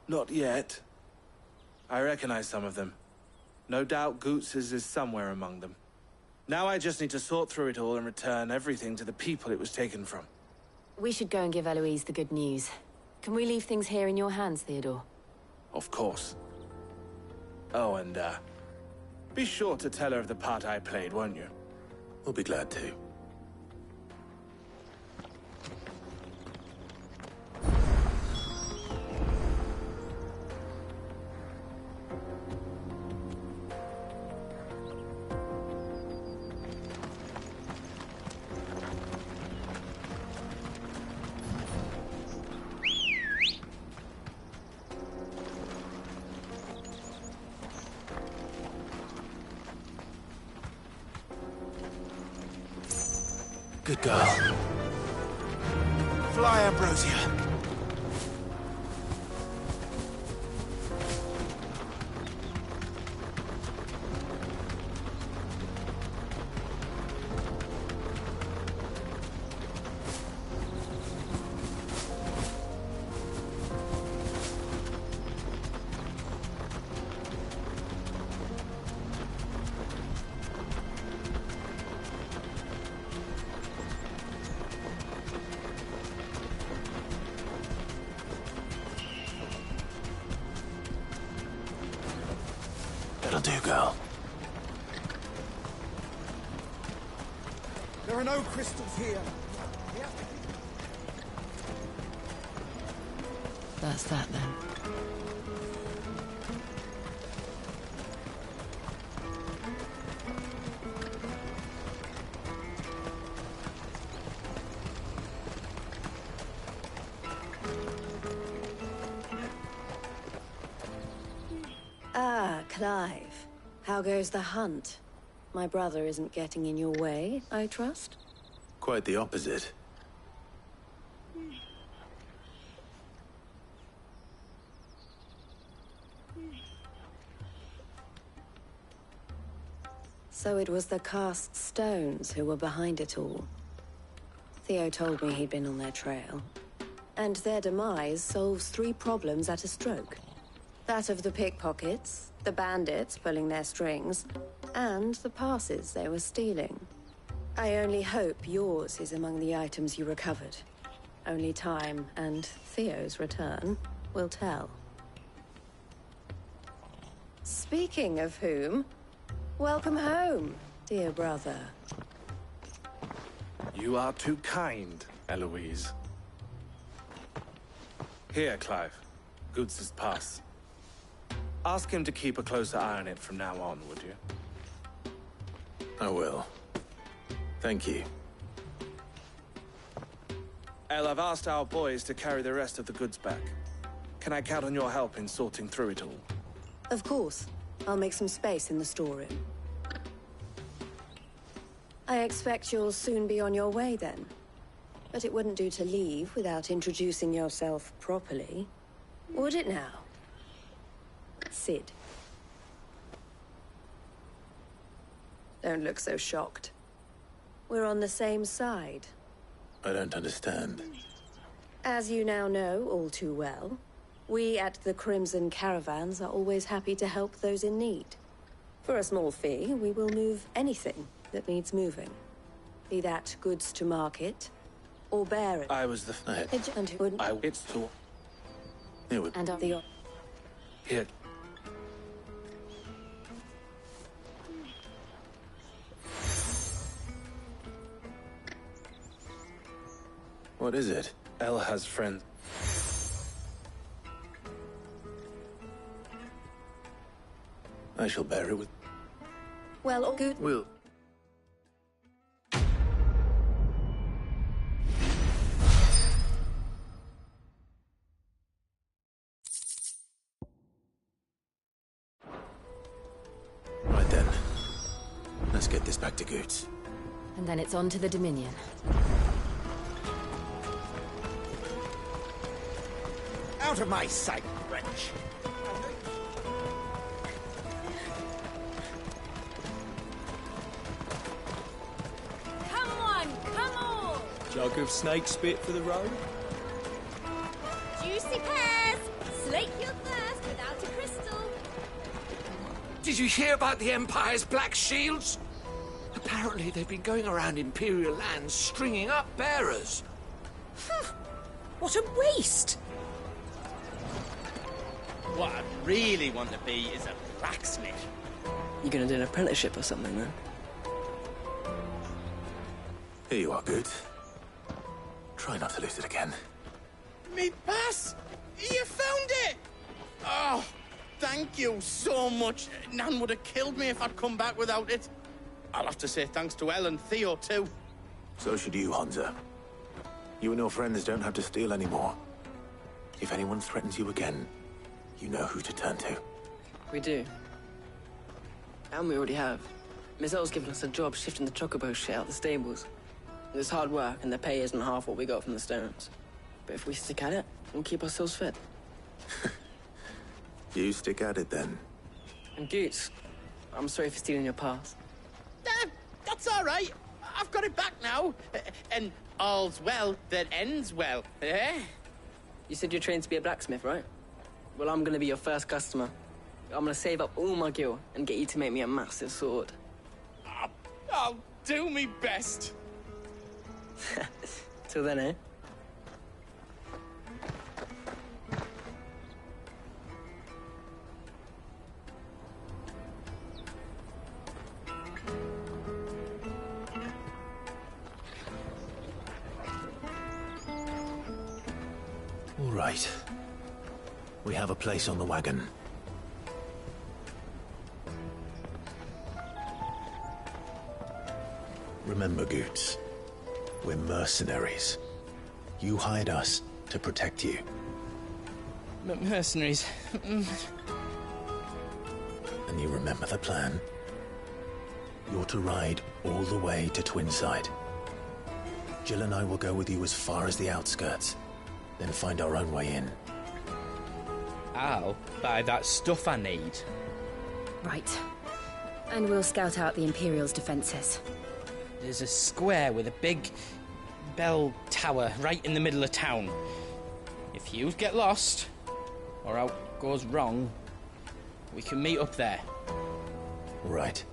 Not yet. I recognize some of them. No doubt Goots's is somewhere among them. Now I just need to sort through it all and return everything to the people it was taken from. We should go and give Eloise the good news. Can we leave things here in your hands, Theodore? Of course. Oh, and, be sure to tell her of the part I played, won't you? We'll be glad to. Good girl. Fly, Ambrosia. That'll do, girl. There are no crystals here. That's that, then. Ah, Clive. How goes the hunt? My brother isn't getting in your way, I trust? Quite the opposite. So it was the cast stones who were behind it all. Theo told me he'd been on their trail. And their demise solves 3 problems at a stroke. That of the pickpockets, the bandits pulling their strings, and the passes they were stealing. I only hope yours is among the items you recovered. Only time and Theo's return will tell. Speaking of whom, welcome home, dear brother. You are too kind, Eloise. Here, Clive. Goots's pass. Ask him to keep a closer eye on it from now on, would you? I will. Thank you. El, I've asked our boys to carry the rest of the goods back. Can I count on your help in sorting through it all? Of course. I'll make some space in the storeroom. I expect you'll soon be on your way then. But it wouldn't do to leave without introducing yourself properly. Would it now? Cid. Don't look so shocked. We're on the same side. I don't understand. As you now know all too well, we at the Crimson Caravans are always happy to help those in need. For a small fee, we will move anything that needs moving. Be that goods to market, or bear it. I was the... And who would... It's to... Here we... And of the... Here. What is it? El has friends. I shall bear it with... Well, all good... We'll... Right then. Let's get this back to Goots. And then it's on to the Dominion. Out of my sight, wretch! Jug of snake spit for the road? Juicy pears! Slake your thirst without a crystal. Did you hear about the Empire's Black Shields? Apparently they've been going around Imperial lands stringing up bearers. What a waste! What I really want to be is a blacksmith. You gonna do an apprenticeship or something, then? Here you are, Goot. Try not to lose it again. Me pass! You found it! Oh, thank you so much. Nan would have killed me if I'd come back without it. I'll have to say thanks to Elle and Theo, too. So should you, Hansa. You and your friends don't have to steal anymore. If anyone threatens you again, you know who to turn to. We do. And we already have. Miss Earl's given us a job shifting the chocobo shit out the stables. It's hard work, and the pay isn't half what we got from the Stones. But if we stick at it, we'll keep ourselves fit. You stick at it, then. And Goots, I'm sorry for stealing your pass. That's all right. I've got it back now. And all's well that ends well, eh? You said you're trained to be a blacksmith, right? Well, I'm gonna be your first customer. I'm gonna save up all my gil and get you to make me a massive sword. I'll do me best. Till then, eh? All right. We have a place on the wagon. Remember, Goots, we're mercenaries. You hired us to protect you. Mercenaries. And you remember the plan? You're to ride all the way to Twinside. Jill and I will go with you as far as the outskirts, then find our own way in. I'll buy that stuff I need. Right. And we'll scout out the Imperial's defenses. There's a square with a big bell tower right in the middle of town. If you get lost, or out goes wrong, we can meet up there. Right.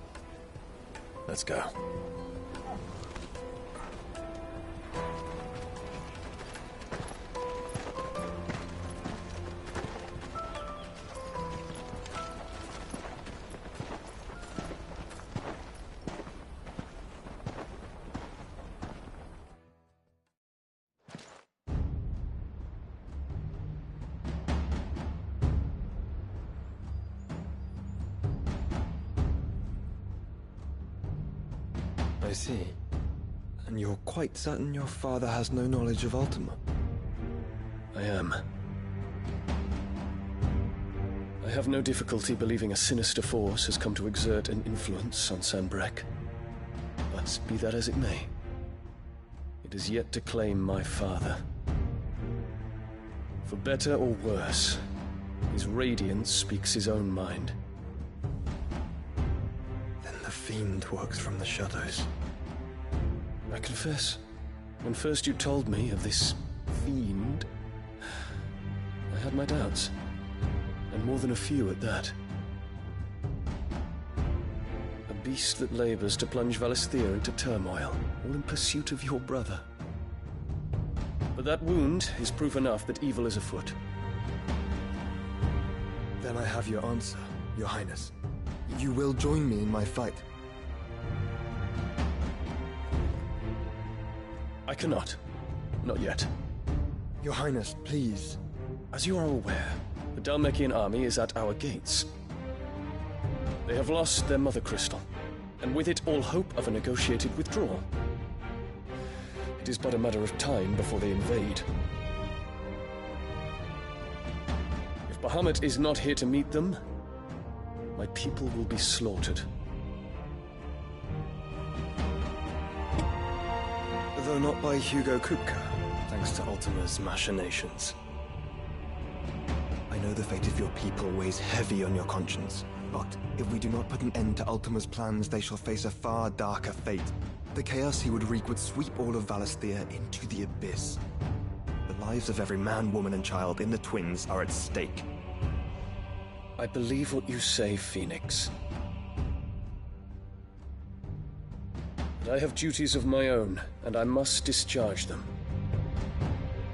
Let's go. I see. And you're quite certain your father has no knowledge of Ultima? I am. I have no difficulty believing a sinister force has come to exert an influence on Sanbreque. But be that as it may, it is yet to claim my father. For better or worse, his radiance speaks his own mind. Then the Fiend works from the shadows. I confess, when first you told me of this Fiend, I had my doubts. And more than a few at that. A beast that labors to plunge Valisthea into turmoil, all in pursuit of your brother. But that wound is proof enough that evil is afoot. Then I have your answer, Your Highness. You will join me in my fight. I cannot. Not yet. Your Highness, please. As you are aware, the Dhalmekian army is at our gates. They have lost their mother crystal, and with it all hope of a negotiated withdrawal. It is but a matter of time before they invade. If Bahamut is not here to meet them, my people will be slaughtered. Though not by Hugo Kupka, thanks to Ultima's machinations. I know the fate of your people weighs heavy on your conscience, but if we do not put an end to Ultima's plans, they shall face a far darker fate. The chaos he would wreak would sweep all of Valisthea into the abyss. The lives of every man, woman, and child in the Twins are at stake. I believe what you say, Phoenix. But I have duties of my own, and I must discharge them.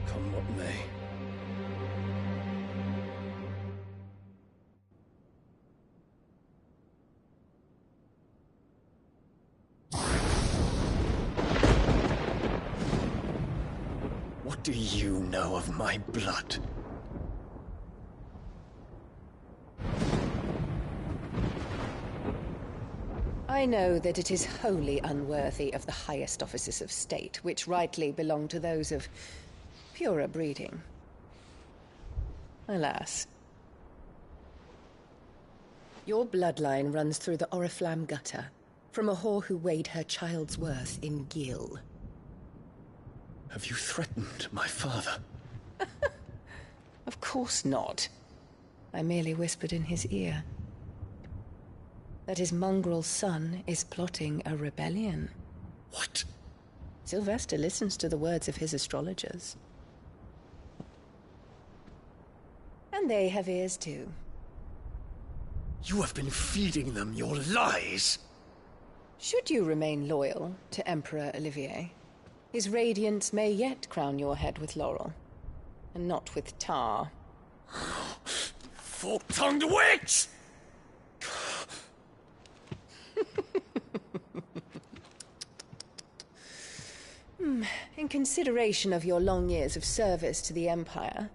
Come what may. What do you know of my blood? I know that it is wholly unworthy of the highest offices of state, which rightly belong to those of purer breeding. Alas. Your bloodline runs through the Oriflamme gutter, from a whore who weighed her child's worth in gil. Have you threatened my father? Of course not. I merely whispered in his ear that his mongrel son is plotting a rebellion. What? Sylvester listens to the words of his astrologers. And they have ears too. You have been feeding them your lies! Should you remain loyal to Emperor Olivier, his radiance may yet crown your head with laurel, and not with tar. Fork-tongued witch! In consideration of your long years of service to the Empire,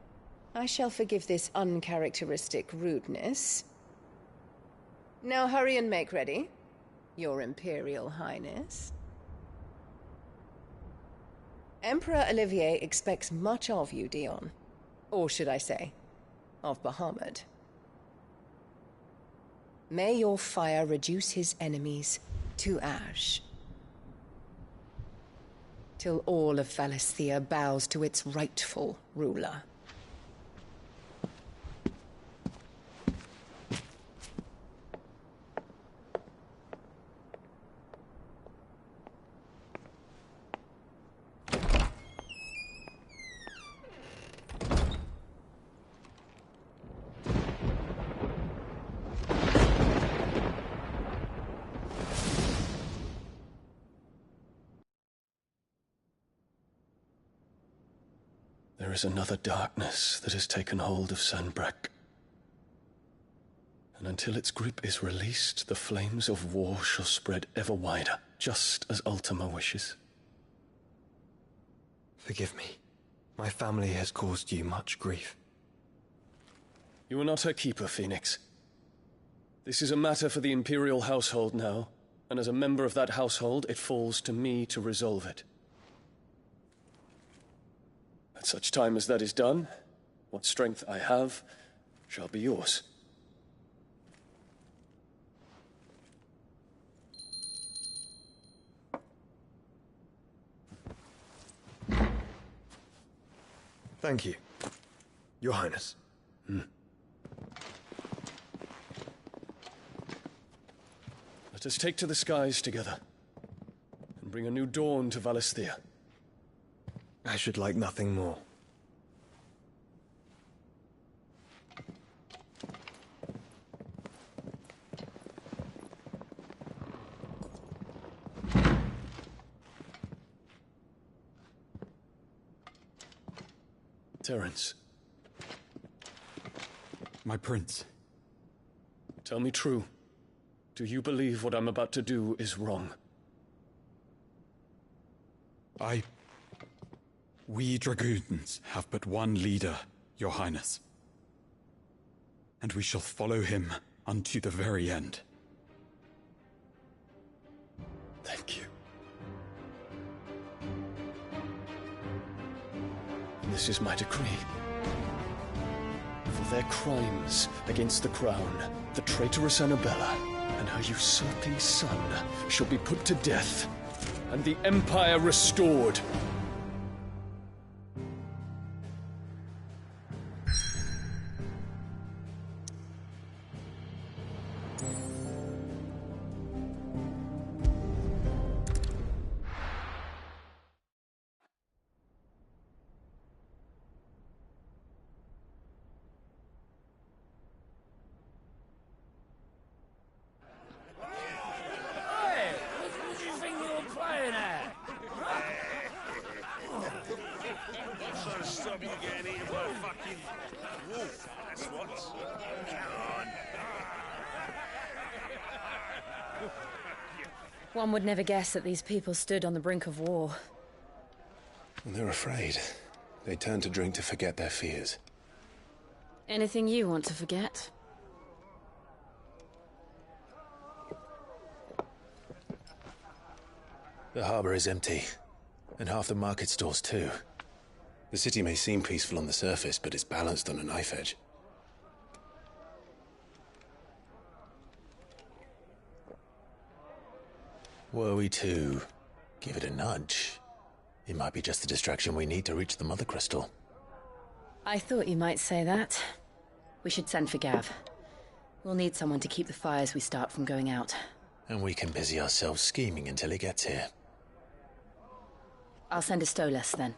I shall forgive this uncharacteristic rudeness. Now hurry and make ready, Your Imperial Highness. Emperor Olivier expects much of you, Dion. Or should I say, of Bahamut. May your fire reduce his enemies to ash, till all of Valisthea bows to its rightful ruler. There is another darkness that has taken hold of Sanbreque. And until its grip is released, the flames of war shall spread ever wider, just as Ultima wishes. Forgive me. My family has caused you much grief. You are not her keeper, Phoenix. This is a matter for the Imperial household now, and as a member of that household, it falls to me to resolve it. At such time as that is done, what strength I have shall be yours. Thank you, Your Highness. Let us take to the skies together, and bring a new dawn to Valisthea. I should like nothing more. Terence. My prince. Tell me true. Do you believe what I'm about to do is wrong? We dragoons have but one leader, Your Highness. And we shall follow him unto the very end. Thank you. And this is my decree. For their crimes against the crown, the traitorous Annabella and her usurping son shall be put to death, and the Empire restored. stop you getting eaten by a fucking wolf. That's what. Come on. One would never guess that these people stood on the brink of war. And they're afraid. They turn to drink to forget their fears. Anything you want to forget? The harbor is empty, and half the market stalls too. The city may seem peaceful on the surface, but it's balanced on a knife edge. Were we to give it a nudge, it might be just the distraction we need to reach the Mother Crystal. I thought you might say that. We should send for Gav. We'll need someone to keep the fires we start from going out. And we can busy ourselves scheming until he gets here. I'll send a Stolas then.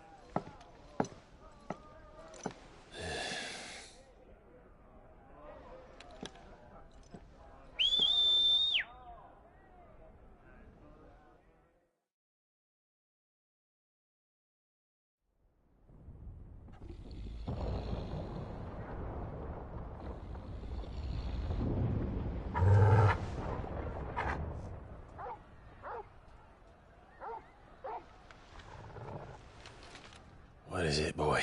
What is it, boy?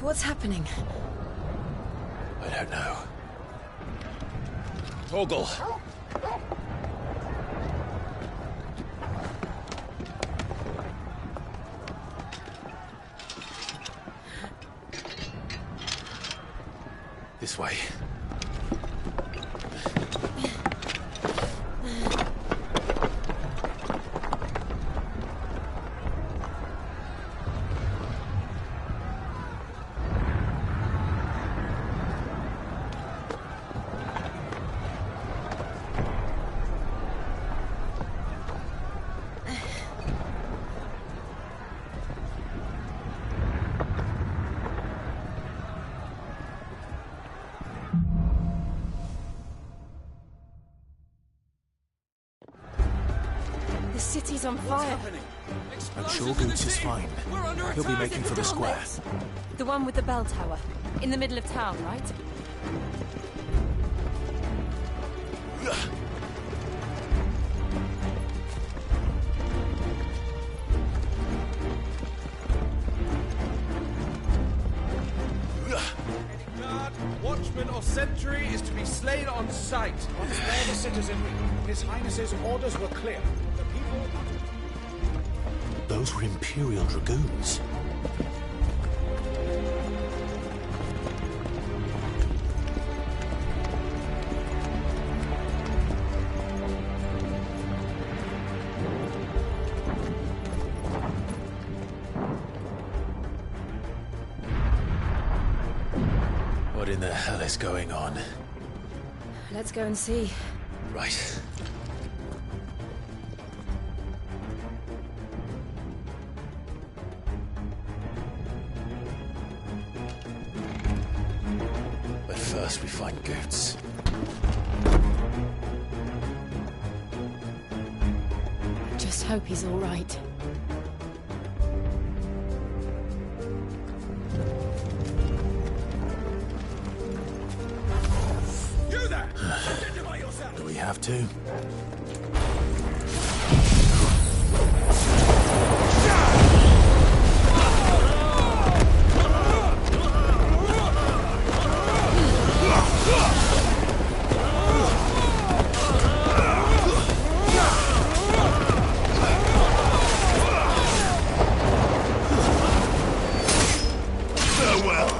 What's happening? I don't know. Torgal! This way. The city's on fire. I'm sure Goots is fine. He'll be making for the square. The one with the bell tower. In the middle of town, right? Any guard, watchman, or sentry is to be slain on sight. Spare the citizenry. His Highness's orders were clear. The people... Those were Imperial Dragoons. What in the hell is going on? Let's go and see. Right. But first we find Goots. Just hope he's all right. You there! Identify yourself! Do we have to? Farewell!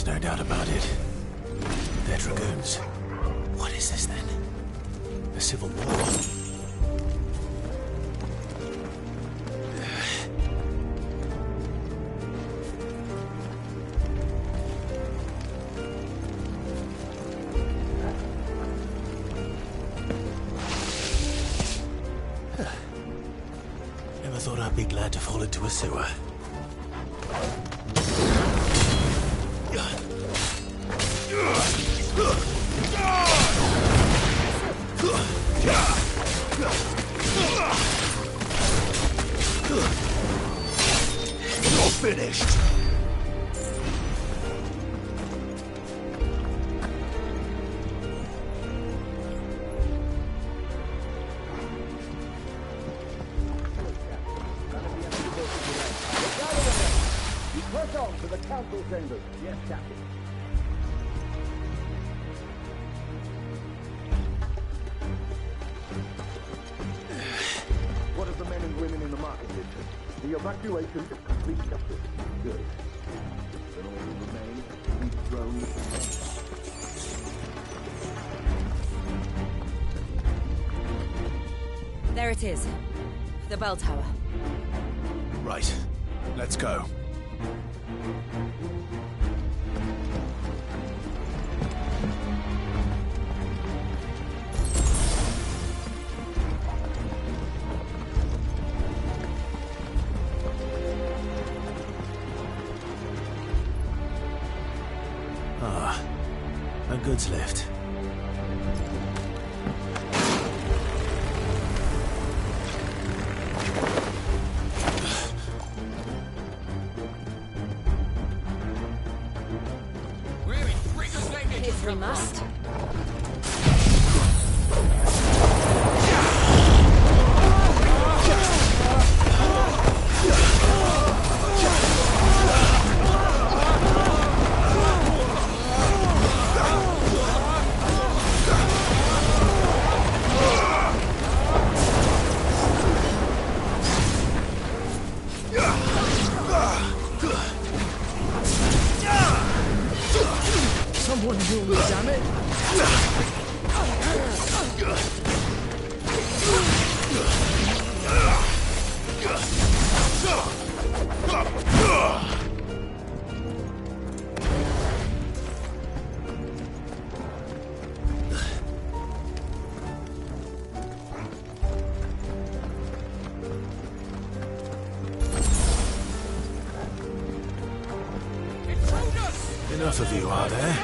There's no doubt about it. They're dragoons. What is this then? A civil war? Never thought I'd be glad to fall into a sewer. You're finished! Press on to the council chambers. Yes, Captain. What of the men and women in the market district? The evacuation is complete, Captain. Good. Then all who remain will be thrown into the There it is. The bell tower. Right. Let's go. Ah, a goods lift. If we must. Someone heal me, damn it! Enough of you, are there?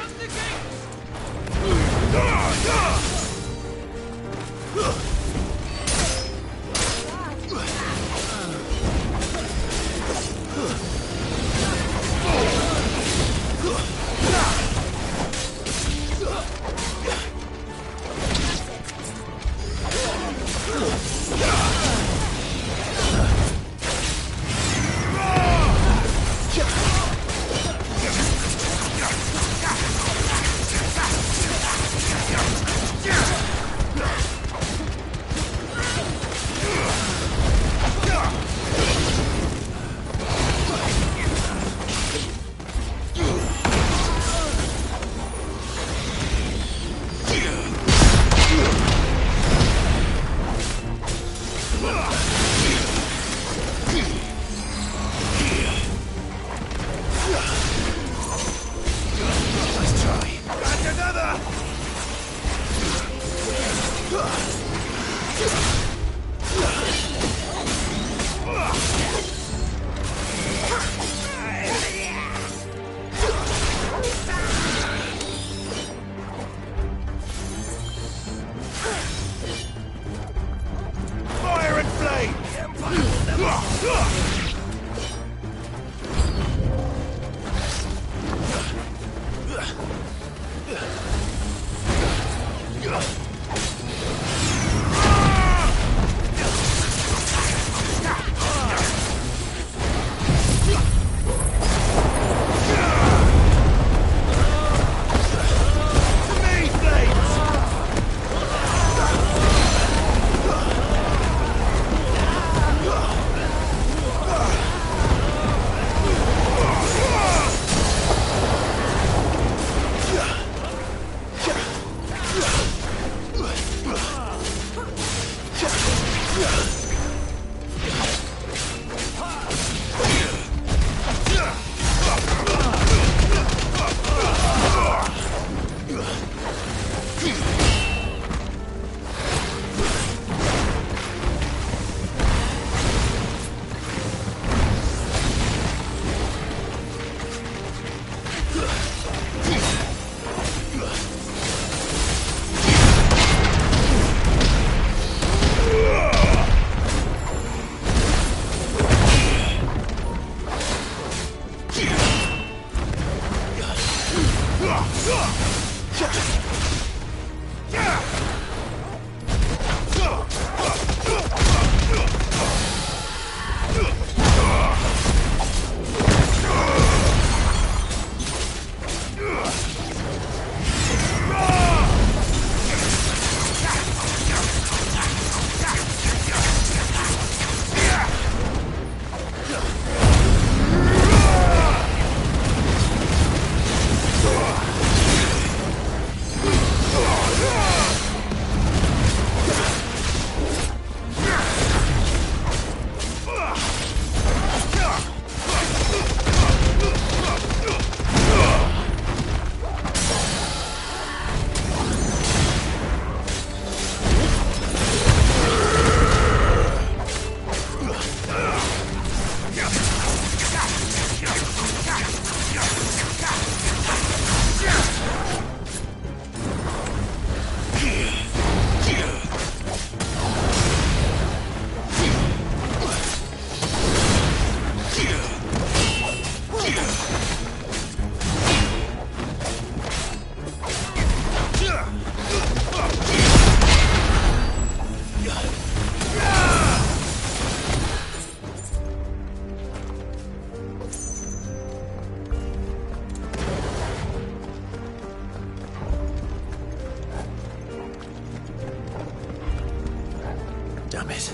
Damn it.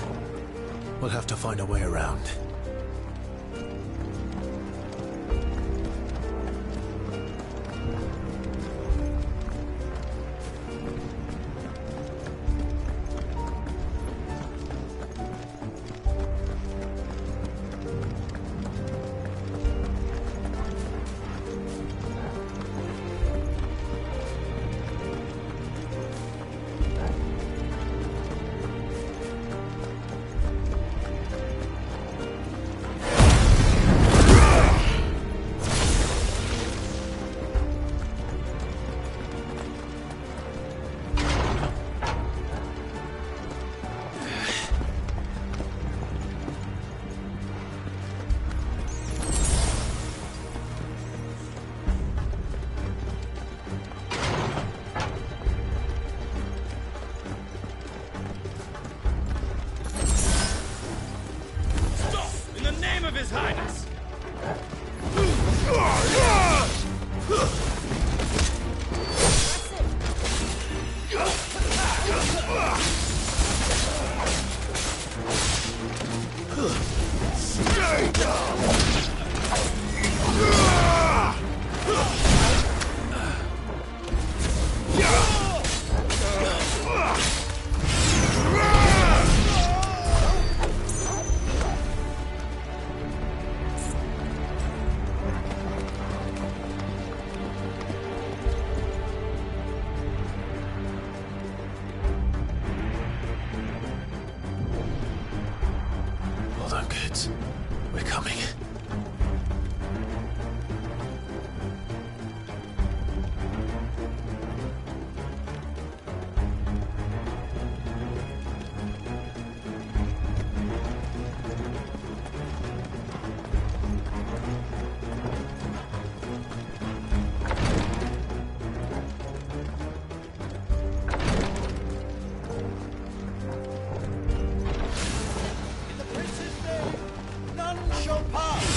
We'll have to find a way around. His Highness! Stay down! Hold on, kids. We're coming. None shall pass!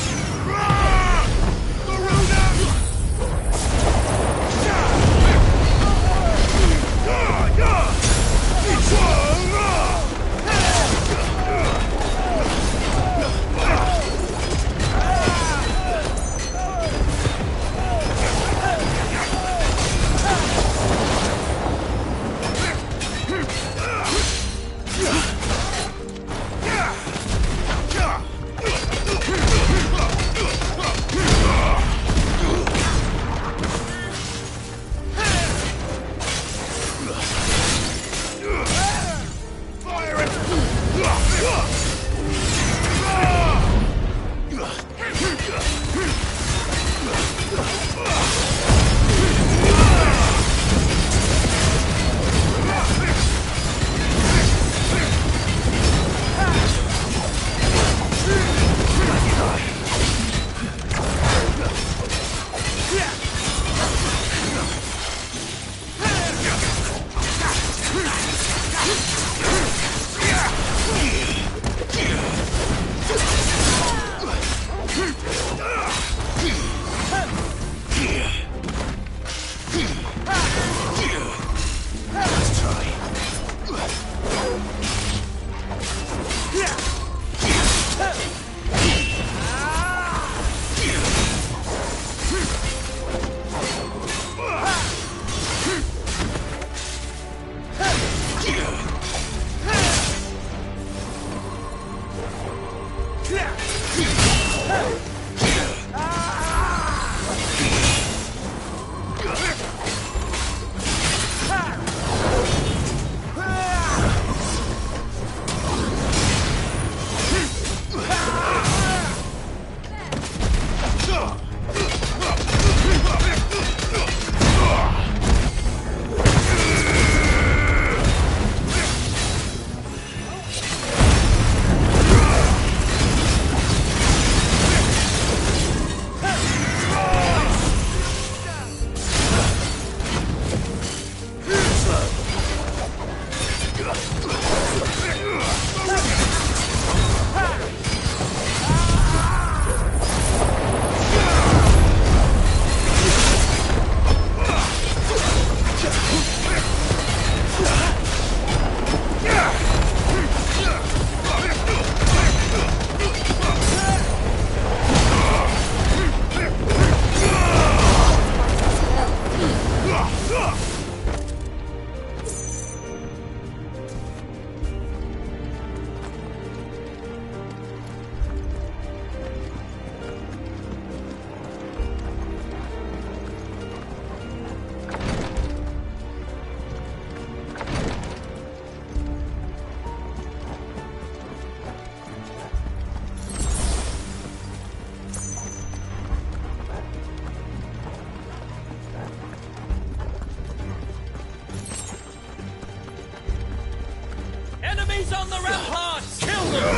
Eyes on the ramparts! Kill them!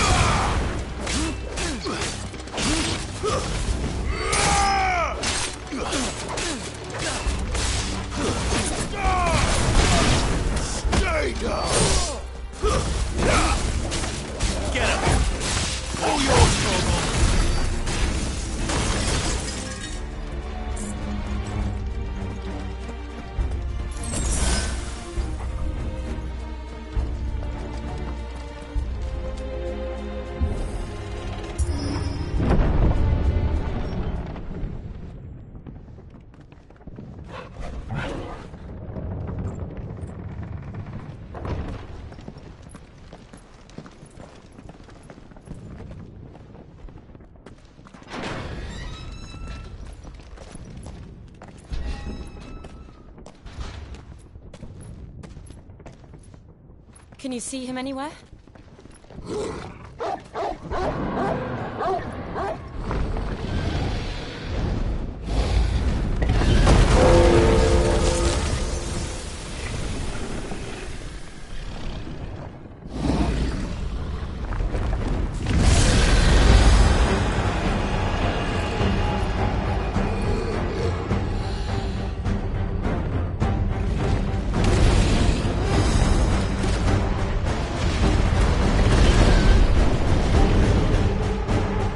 Stay down! Get him! All yours, Torgal! Can you see him anywhere?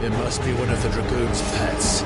It must be one of the Dragoon's pets.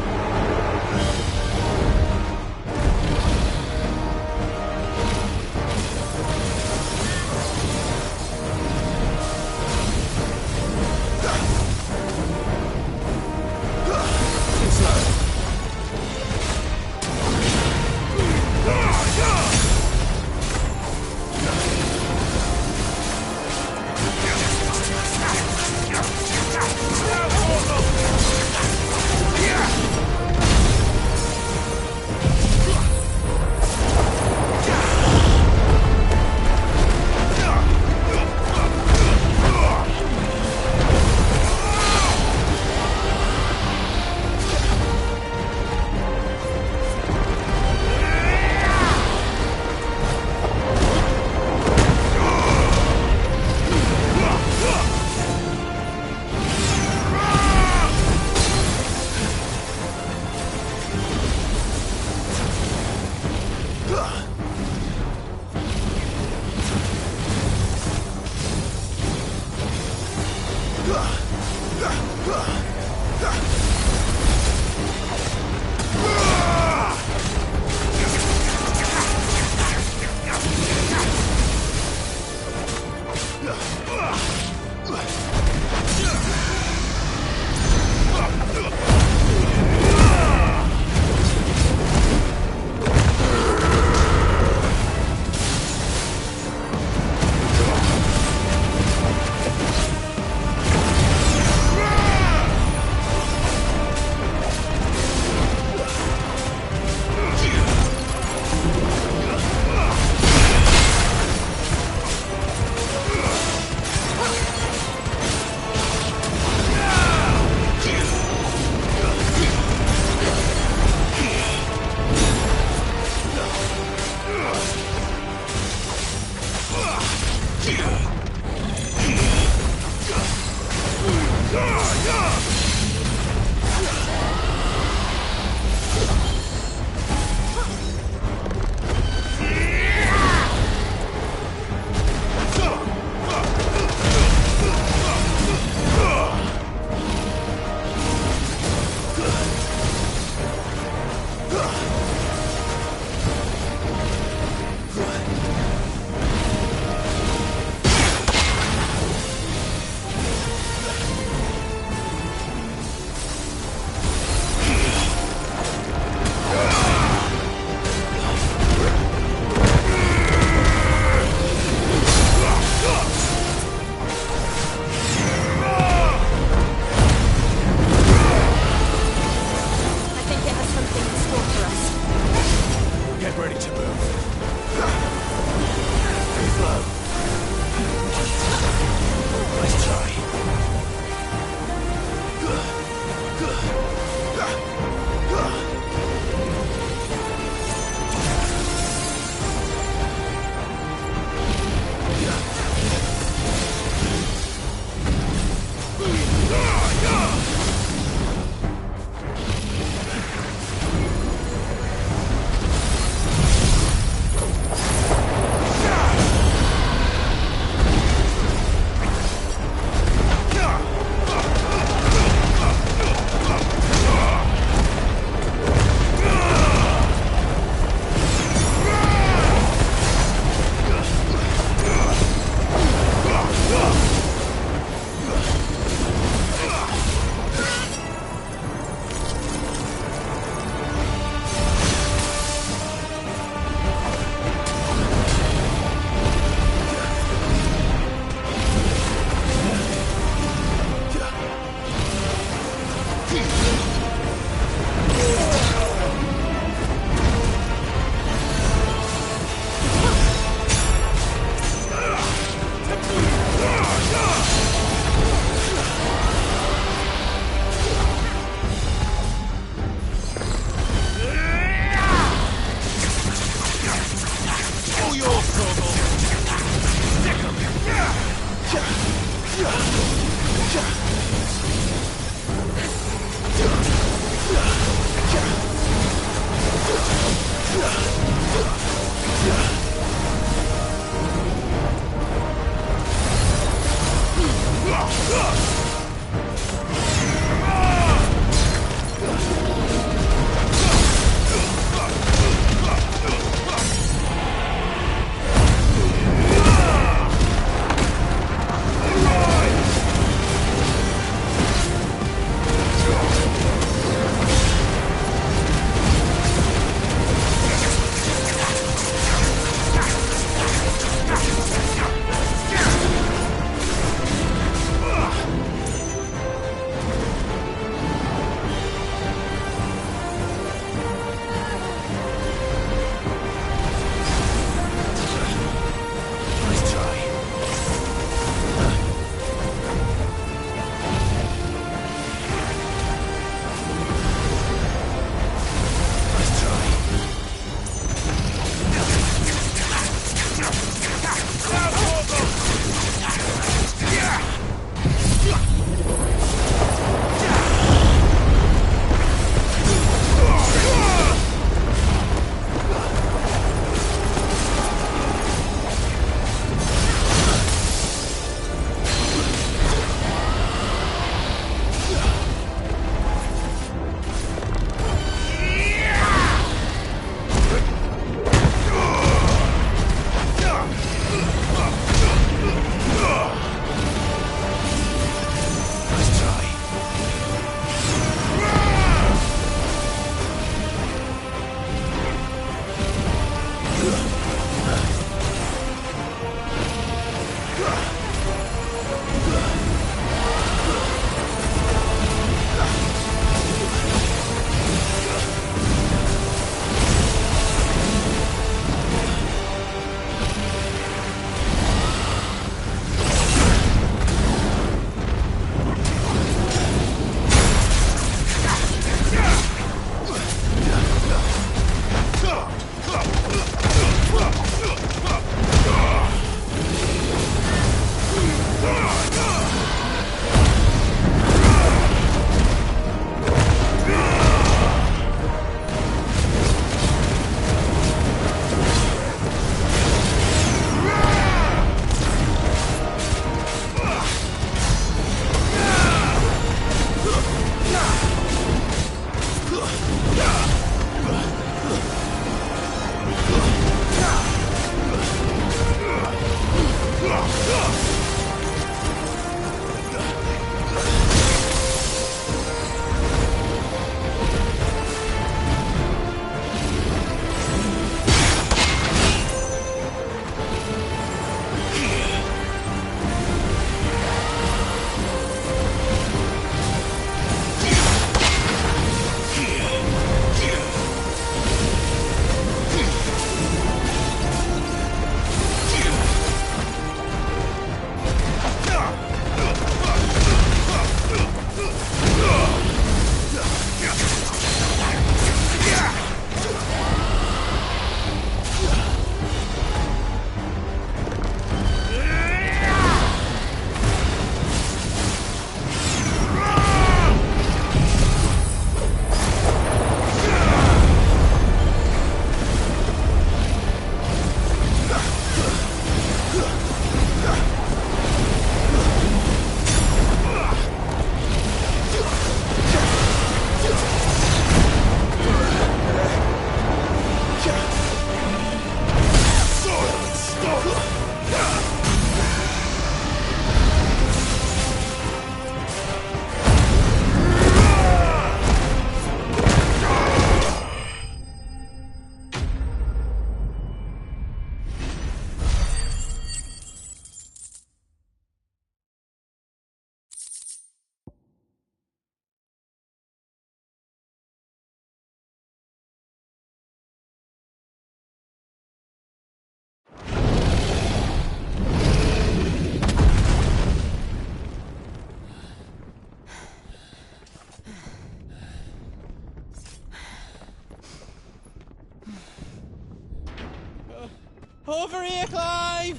Over here, Clive!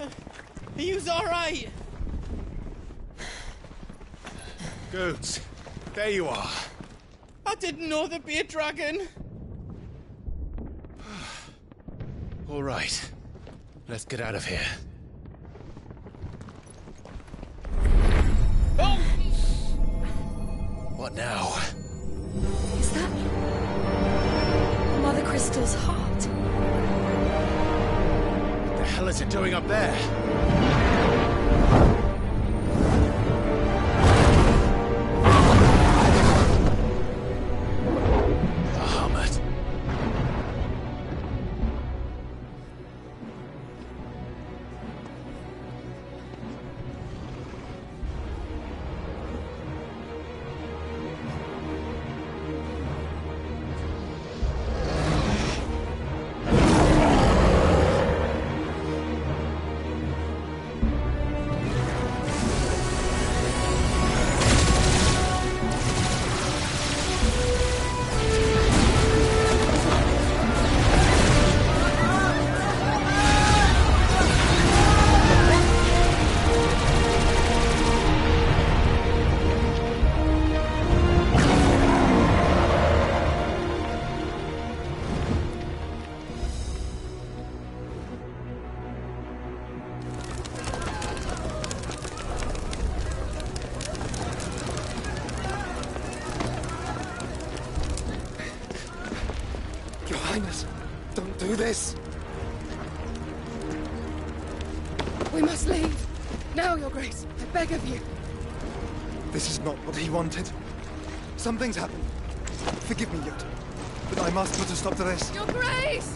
Are you alright? Goots, there you are. I didn't know there'd be a dragon. All right. Let's get out of here. Oh! What now? Is that Mother Crystal's heart? What the hell is it doing up there? Bahamut. Your Highness, don't do this. We must leave. Now, Your Grace. I beg of you. This is not what he wanted. Something's happened. Forgive me, Yurt, but I must put a stop to this. Your Grace!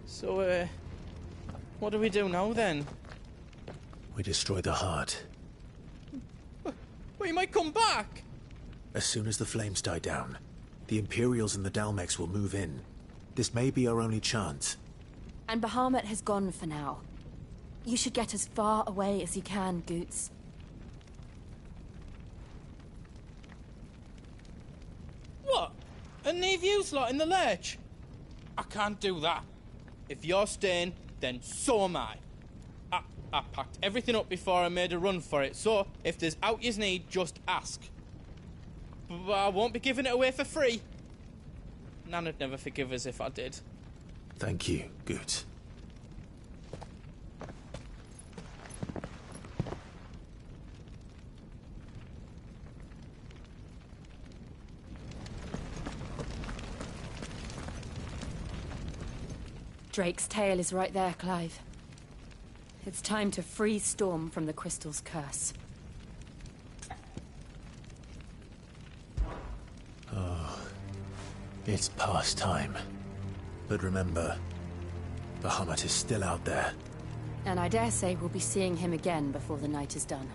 So, what do we do now then? We destroy the heart. Well, you might come back! As soon as the flames die down, the Imperials and the Dalmex will move in. This may be our only chance. And Bahamut has gone for now. You should get as far away as you can, Goots. What? And leave you lot in the lurch? I can't do that. If you're staying, then so am I. I packed everything up before I made a run for it, so if there's out yous need, just ask. But I won't be giving it away for free. Nana'd never forgive us if I did. Thank you, Goots. Drake's tail is right there, Clive. It's time to free Storm from the Crystal's curse. Oh, it's past time. But remember, Bahamut is still out there. And I dare say we'll be seeing him again before the night is done.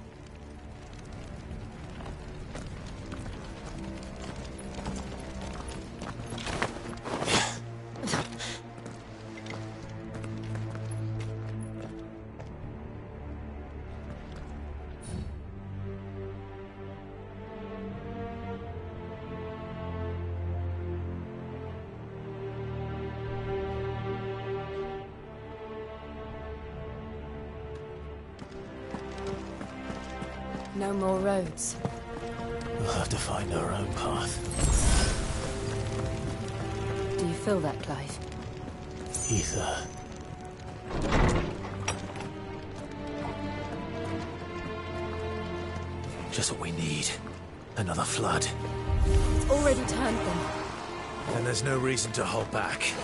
No more roads. We'll have to find our own path. Do you feel that, Clive? Ether. Just what we need. Another flood. It's already turned them. And there's no reason to hold back.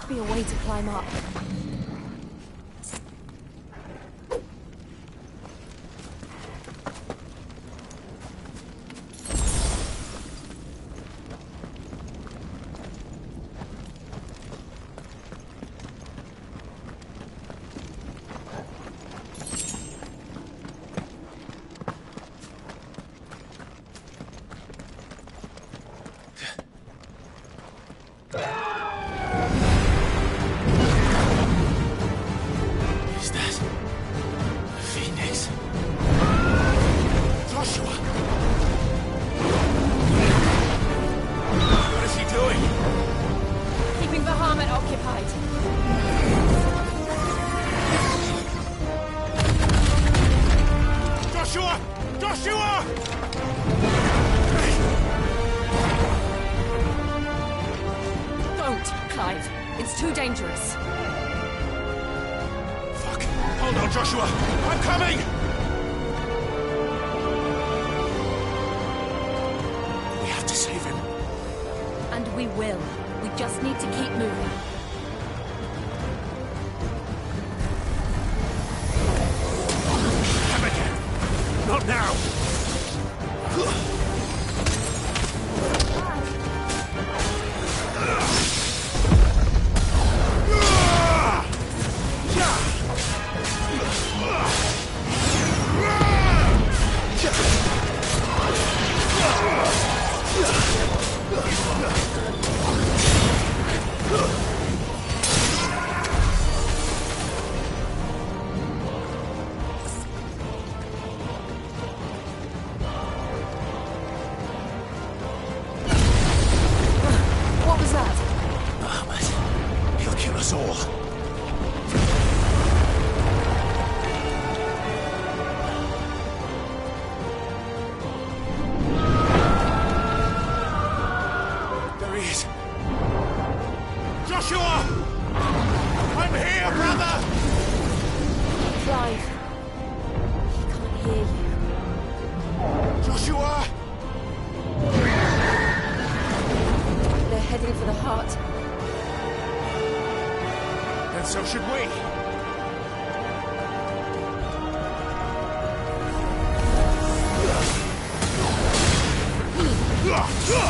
Be a way to climb up. Clive. It's too dangerous. Fuck! Hold on, Joshua! I'm coming! We have to save him. And we will. We just need to keep moving. Come again! Not now! What was that? Bahamut. He'll kill us all. There he is. Joshua! I'm here, brother! Clive. He can't hear you. Joshua! They're heading for the heart. And so should we. Ugh!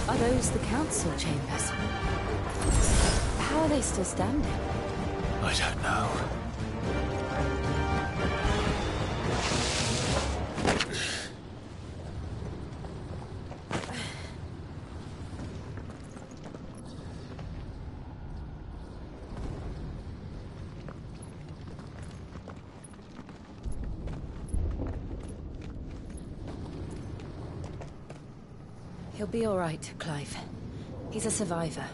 Are those the council chambers? How are they still standing? I don't know. He'll be all right, Clive. He's a survivor.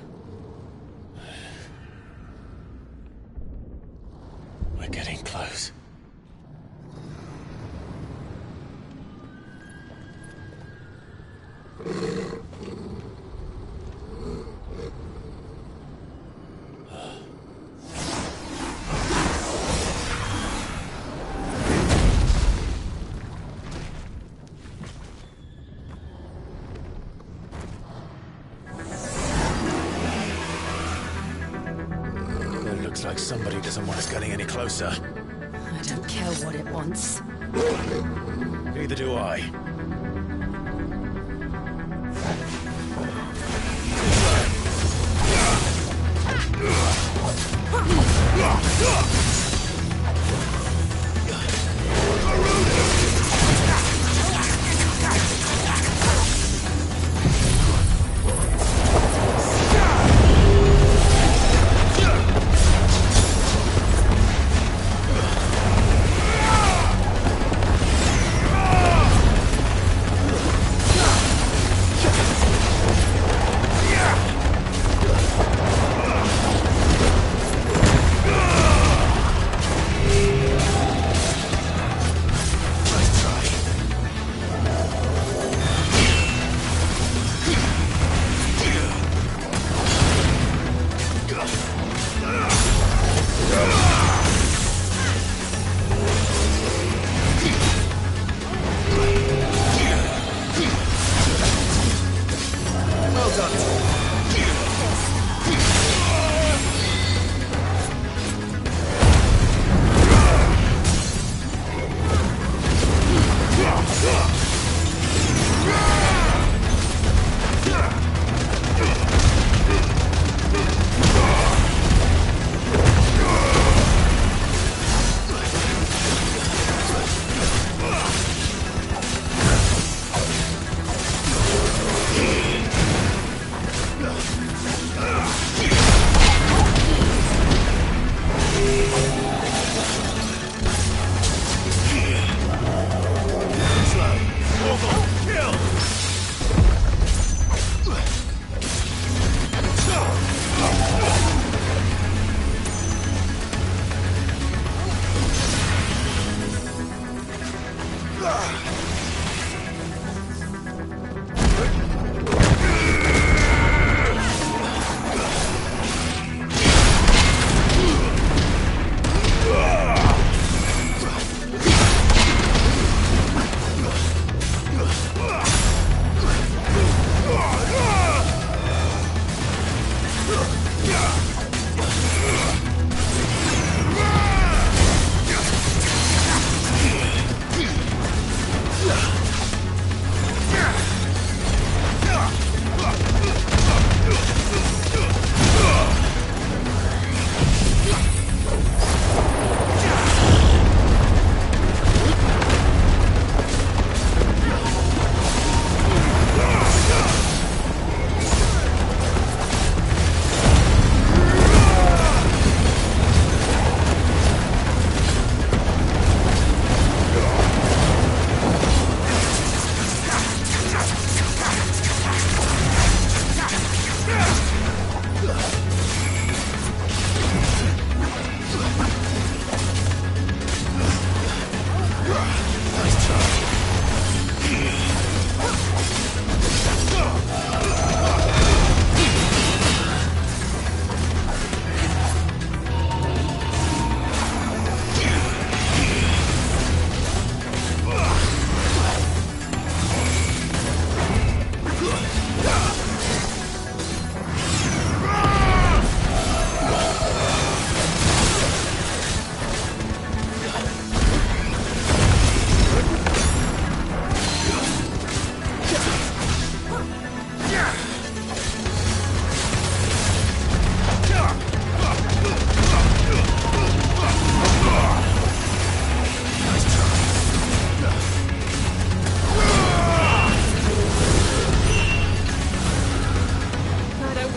We're getting close. It looks like somebody doesn't want us getting any closer. I don't care what it wants. Neither do I.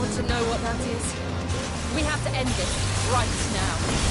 want to know what that is? We have to end this right now.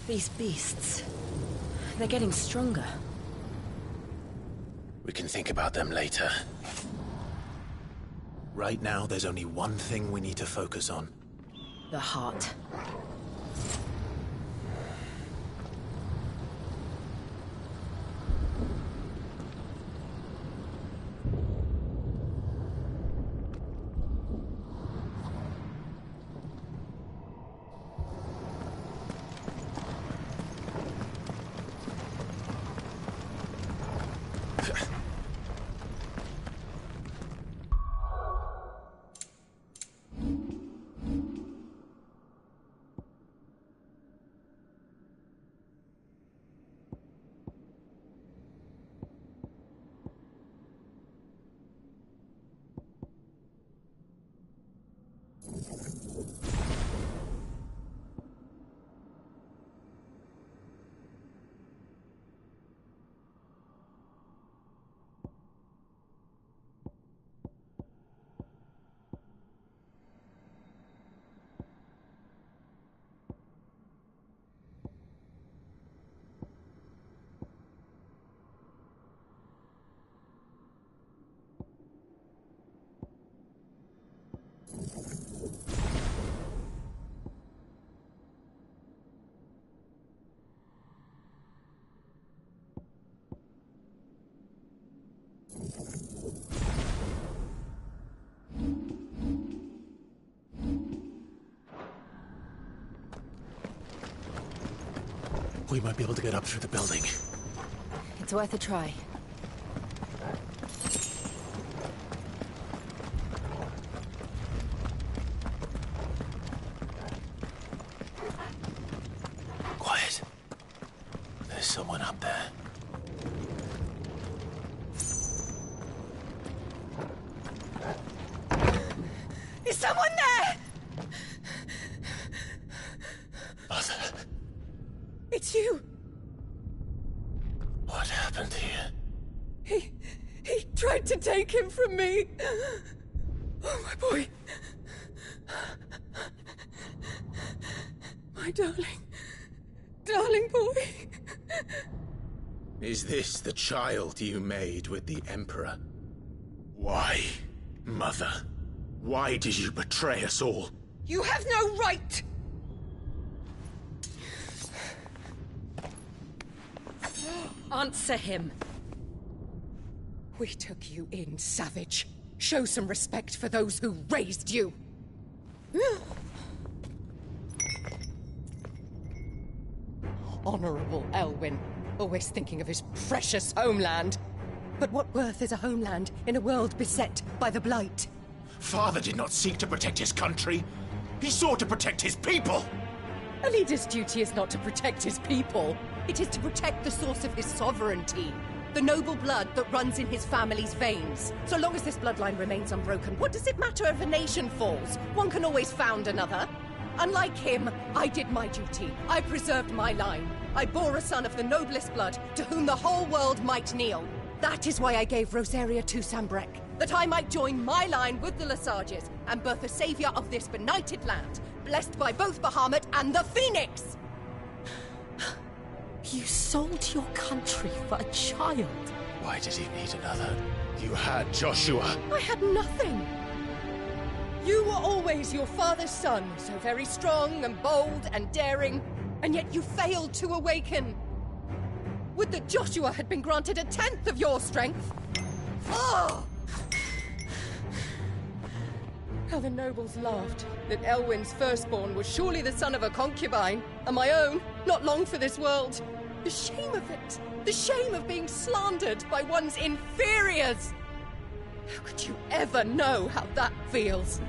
These beasts, they're getting stronger. We can think about them later. Right now, there's only one thing we need to focus on. The heart. We might be able to get up through the building. It's worth a try. Quiet. There's someone up there. Is someone there? Mother. It's you. What happened here? He tried to take him from me. Oh, my boy. My darling boy. Is this the child you made with the Emperor? Why, Mother? Why did you betray us all? You have no right! Answer him. We took you in, savage. Show some respect for those who raised you. Honorable Elwyn, always thinking of his precious homeland. But what worth is a homeland in a world beset by the Blight? Father did not seek to protect his country. He sought to protect his people. A leader's duty is not to protect his people. It is to protect the source of his sovereignty. The noble blood that runs in his family's veins. So long as this bloodline remains unbroken, what does it matter if a nation falls? One can always found another. Unlike him, I did my duty. I preserved my line. I bore a son of the noblest blood, to whom the whole world might kneel. That is why I gave Rosaria to Sambrek, that I might join my line with the Lesages and birth a savior of this benighted land, blessed by both Bahamut and the Phoenix! You sold your country for a child. Why did he need another? You had Joshua. I had nothing. You were always your father's son, so very strong and bold and daring, and yet you failed to awaken. Would that Joshua had been granted 1/10 of your strength. Oh! How the nobles laughed that Elwyn's firstborn was surely the son of a concubine, and my own, not long for this world. The shame of it! The shame of being slandered by one's inferiors! How could you ever know how that feels?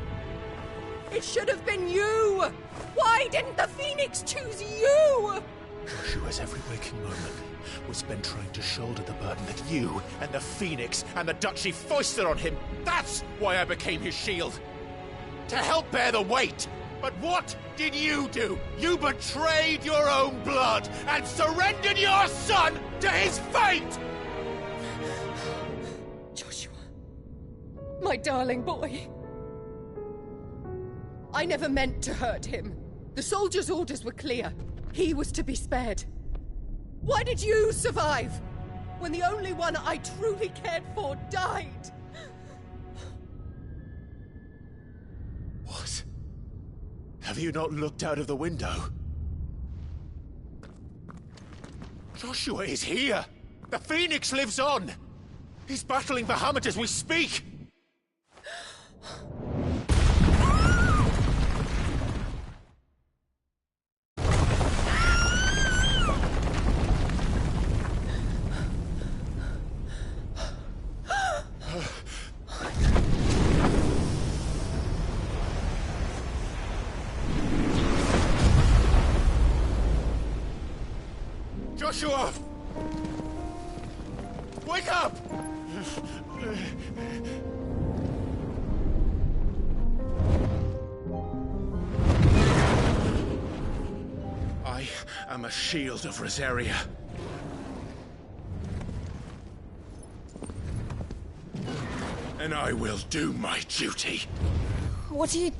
It should have been you! Why didn't the Phoenix choose you? Joshua's every waking moment was spent trying to shoulder the burden that you and the Phoenix and the Duchy foisted on him. That's why I became his shield. To help bear the weight. But what did you do? You betrayed your own blood and surrendered your son to his fate! Joshua, my darling boy. I never meant to hurt him. The soldiers' orders were clear. He was to be spared. Why did you survive when the only one I truly cared for died? What? Have you not looked out of the window? Joshua is here! The Phoenix lives on! He's battling Bahamut as we speak! Joshua! Wake up! I am a shield of Rosaria. And I will do my duty. What are you...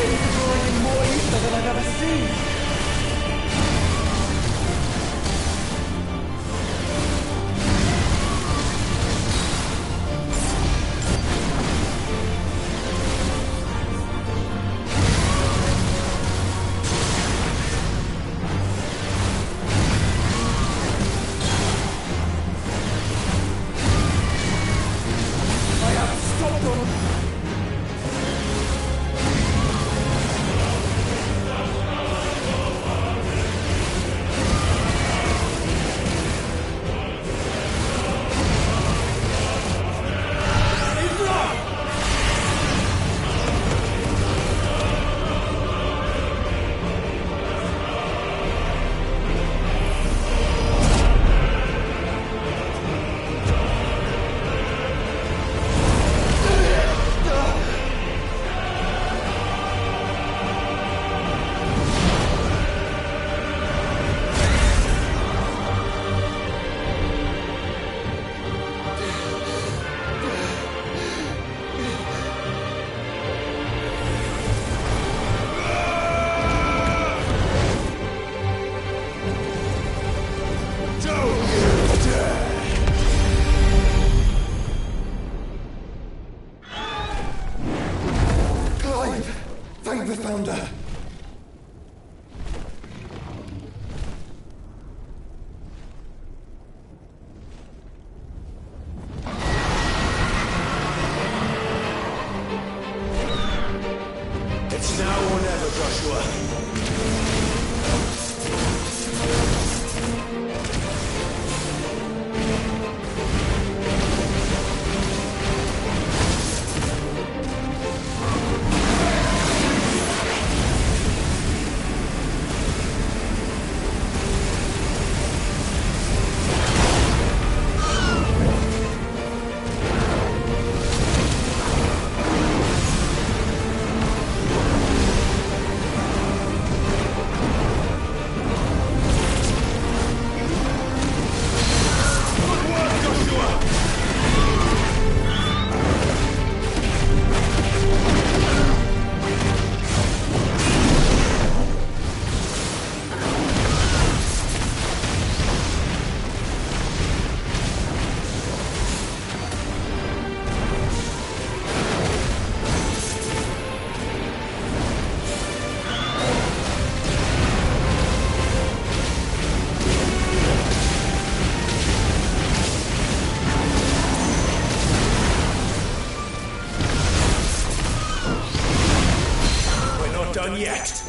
Things are drawing in more ether than I've ever seen. Find the Founder! It's now or never, Joshua. Done yet.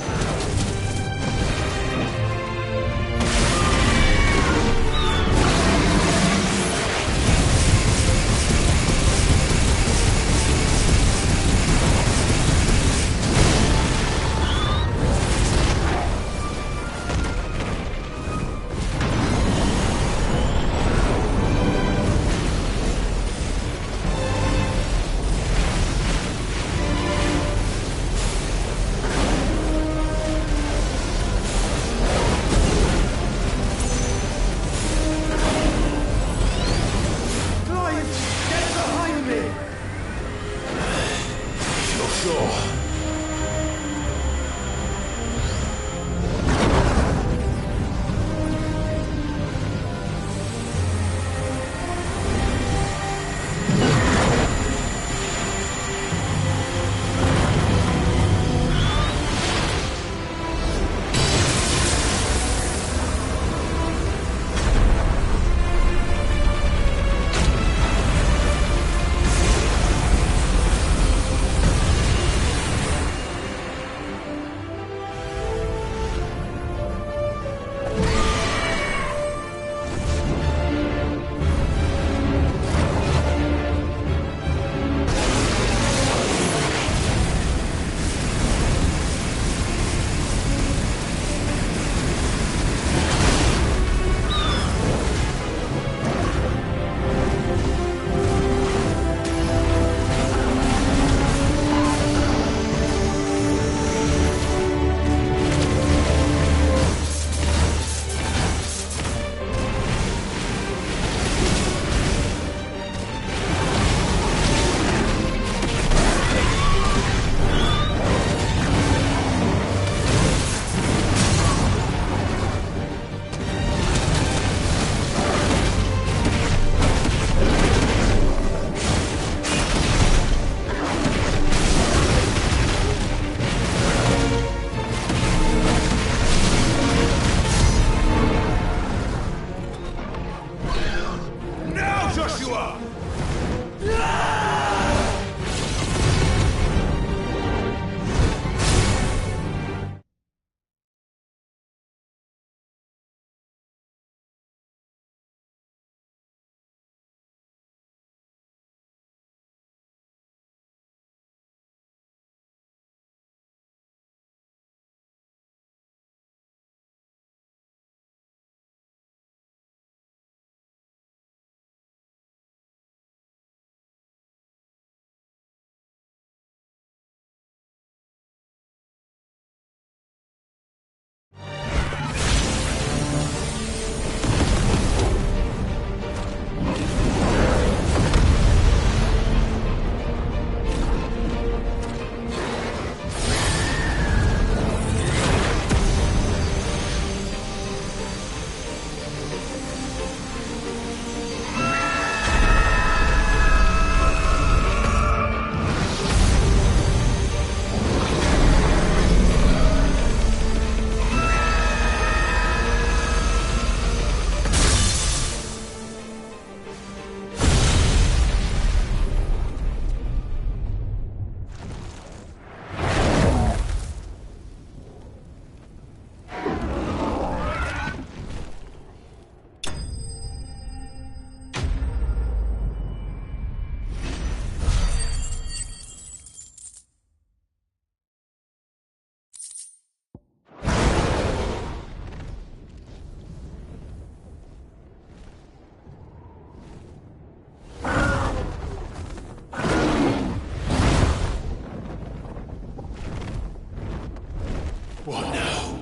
What now?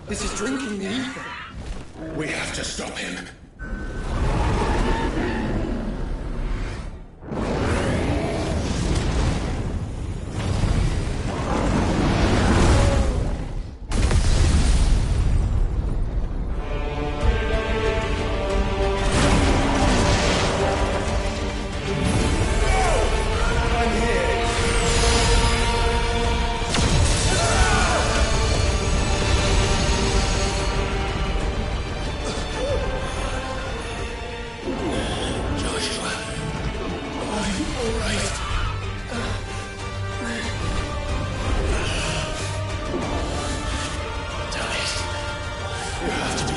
This is drinking the ether. We have to stop him.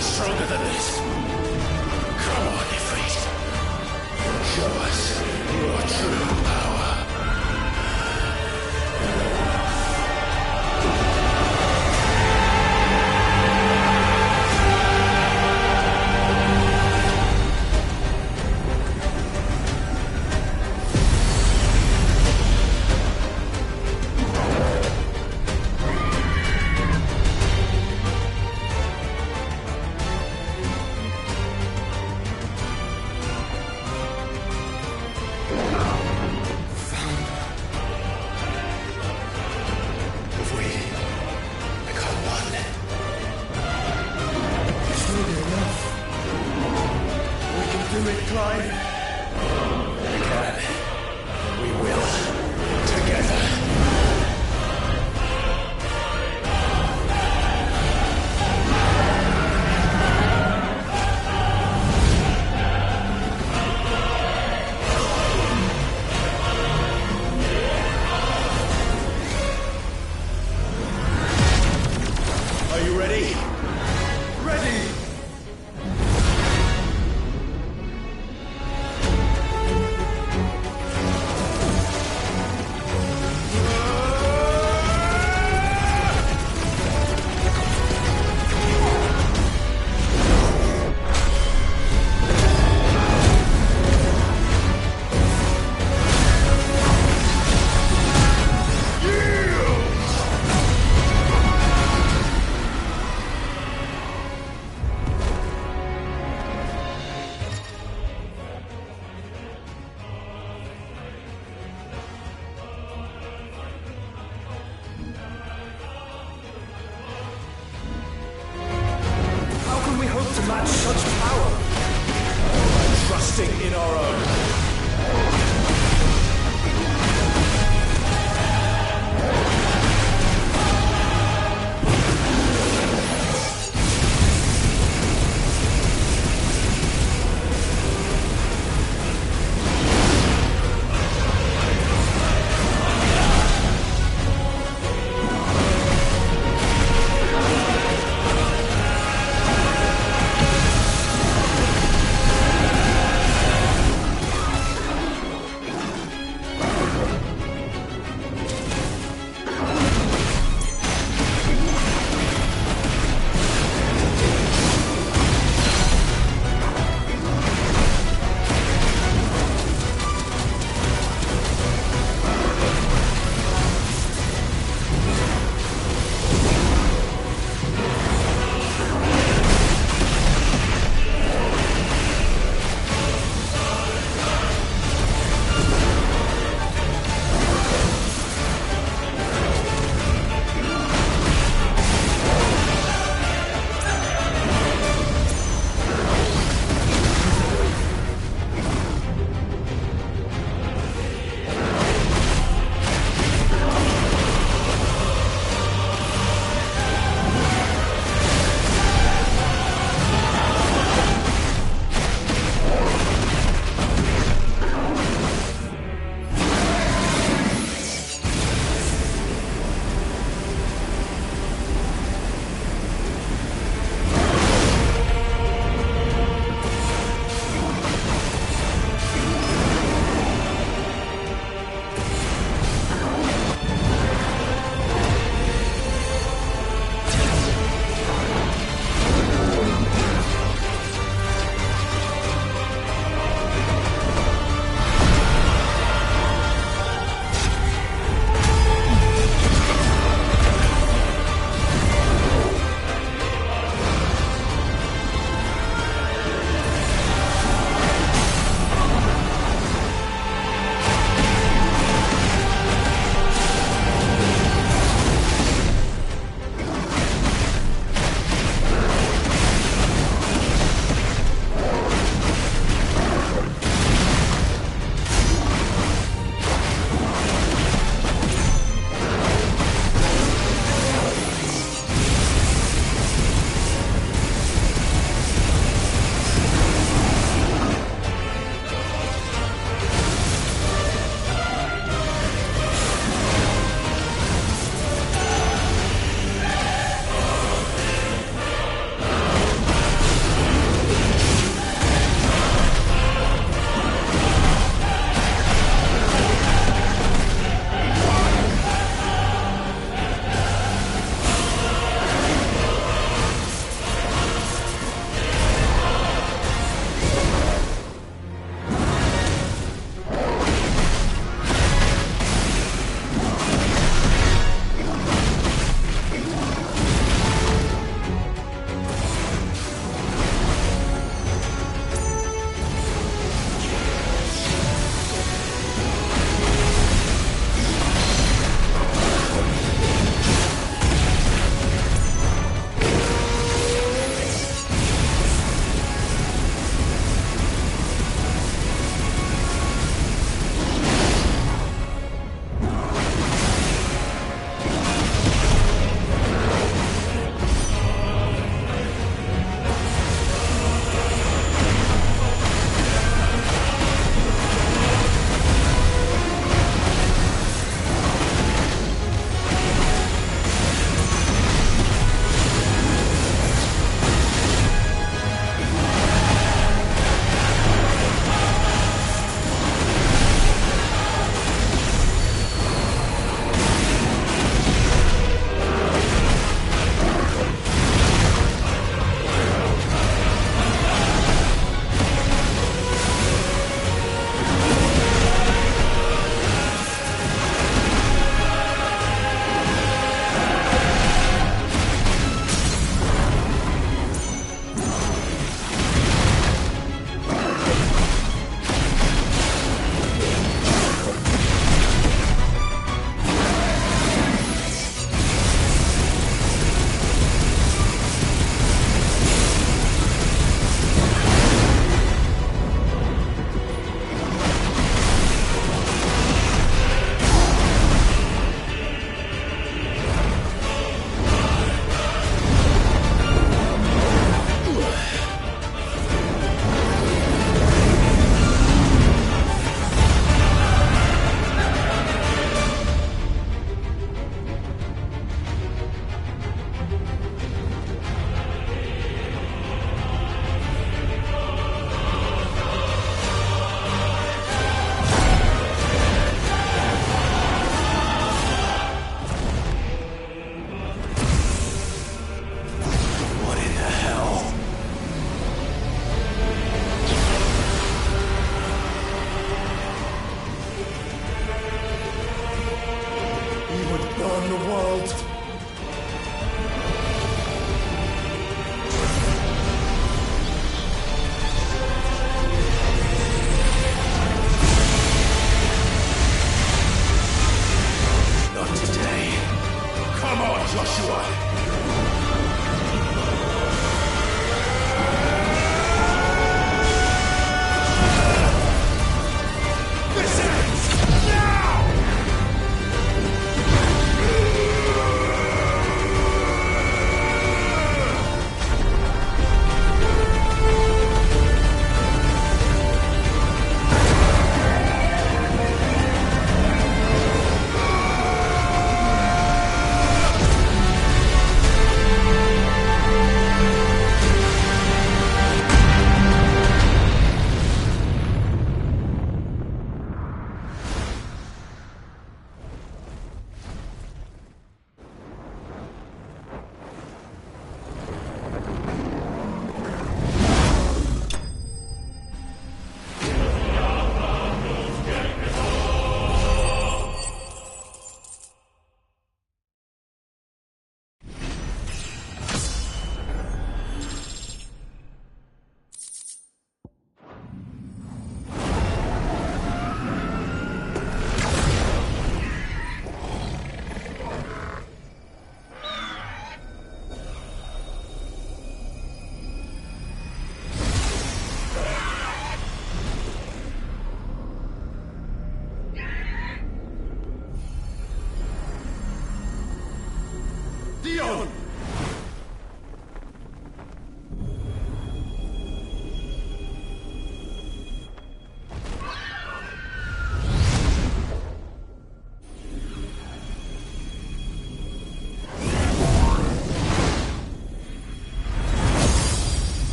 Stronger than this. Come on, Ifrit. Show us your true power.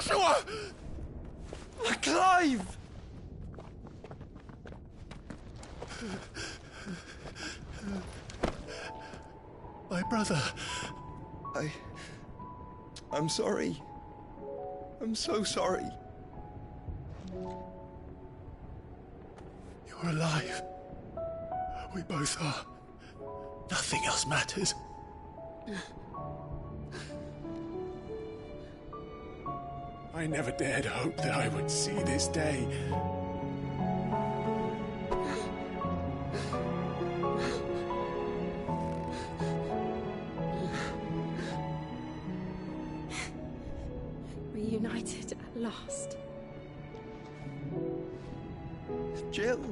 Joshua! Clive! My brother. I'm sorry. I'm so sorry. You're alive. We both are. Nothing else matters. I never dared hope that I would see this day. Reunited at last. Jill.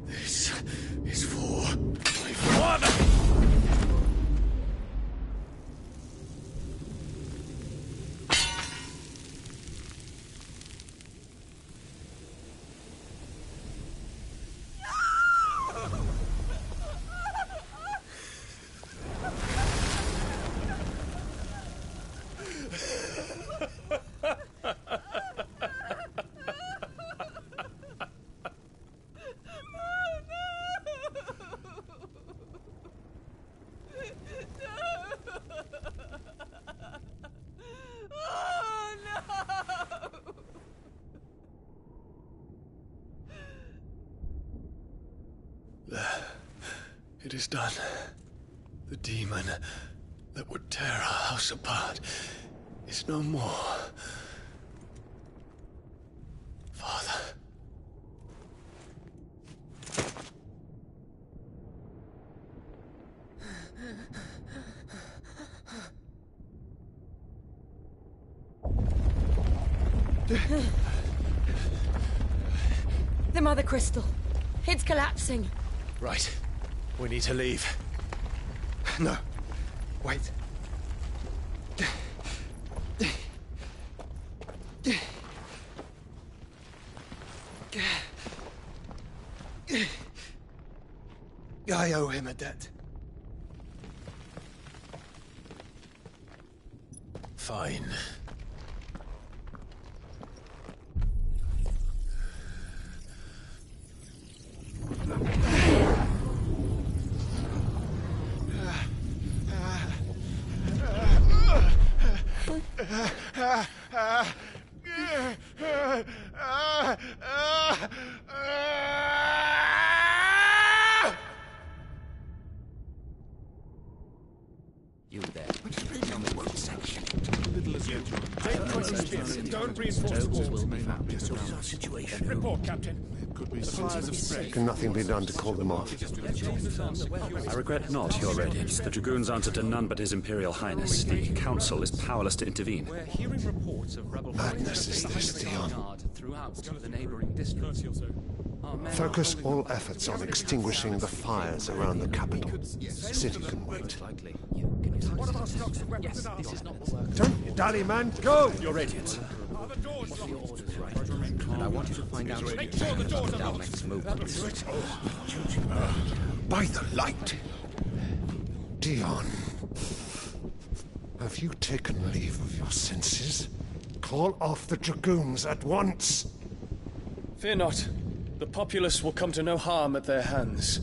This is for my father! It is done. The demon that would tear our house apart is no more. Father. The Mother Crystal. It's collapsing. Right. We need to leave. No. Wait. I owe him a debt. Fine. You there. Don't reinforce the walls. Our situation. Report, Captain. Can nothing be done to call them off? I regret not, Your Radiance. The Dragoons answer to none but His Imperial Highness. The Council is powerless to intervene. We're hearing reports of rebel Madness is this, Dion. throughout the neighboring districts. Focus all efforts on extinguishing the fires around the capital. City can wait. Don't dally, man. Go! Your Radiance. And I want you to find out Dalmec's movements. By the light! Dion. Have you taken leave of your senses? Call off the Dragoons at once! Fear not. The populace will come to no harm at their hands.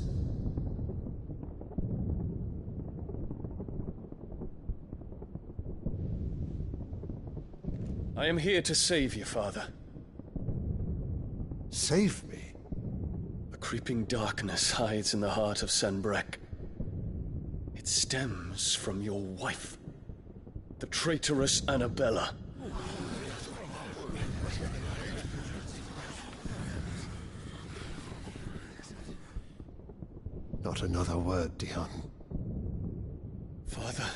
I am here to save you, Father. Save me? A creeping darkness hides in the heart of Sanbreque. It stems from your wife, the traitorous Annabella. Not another word, Dion. Father,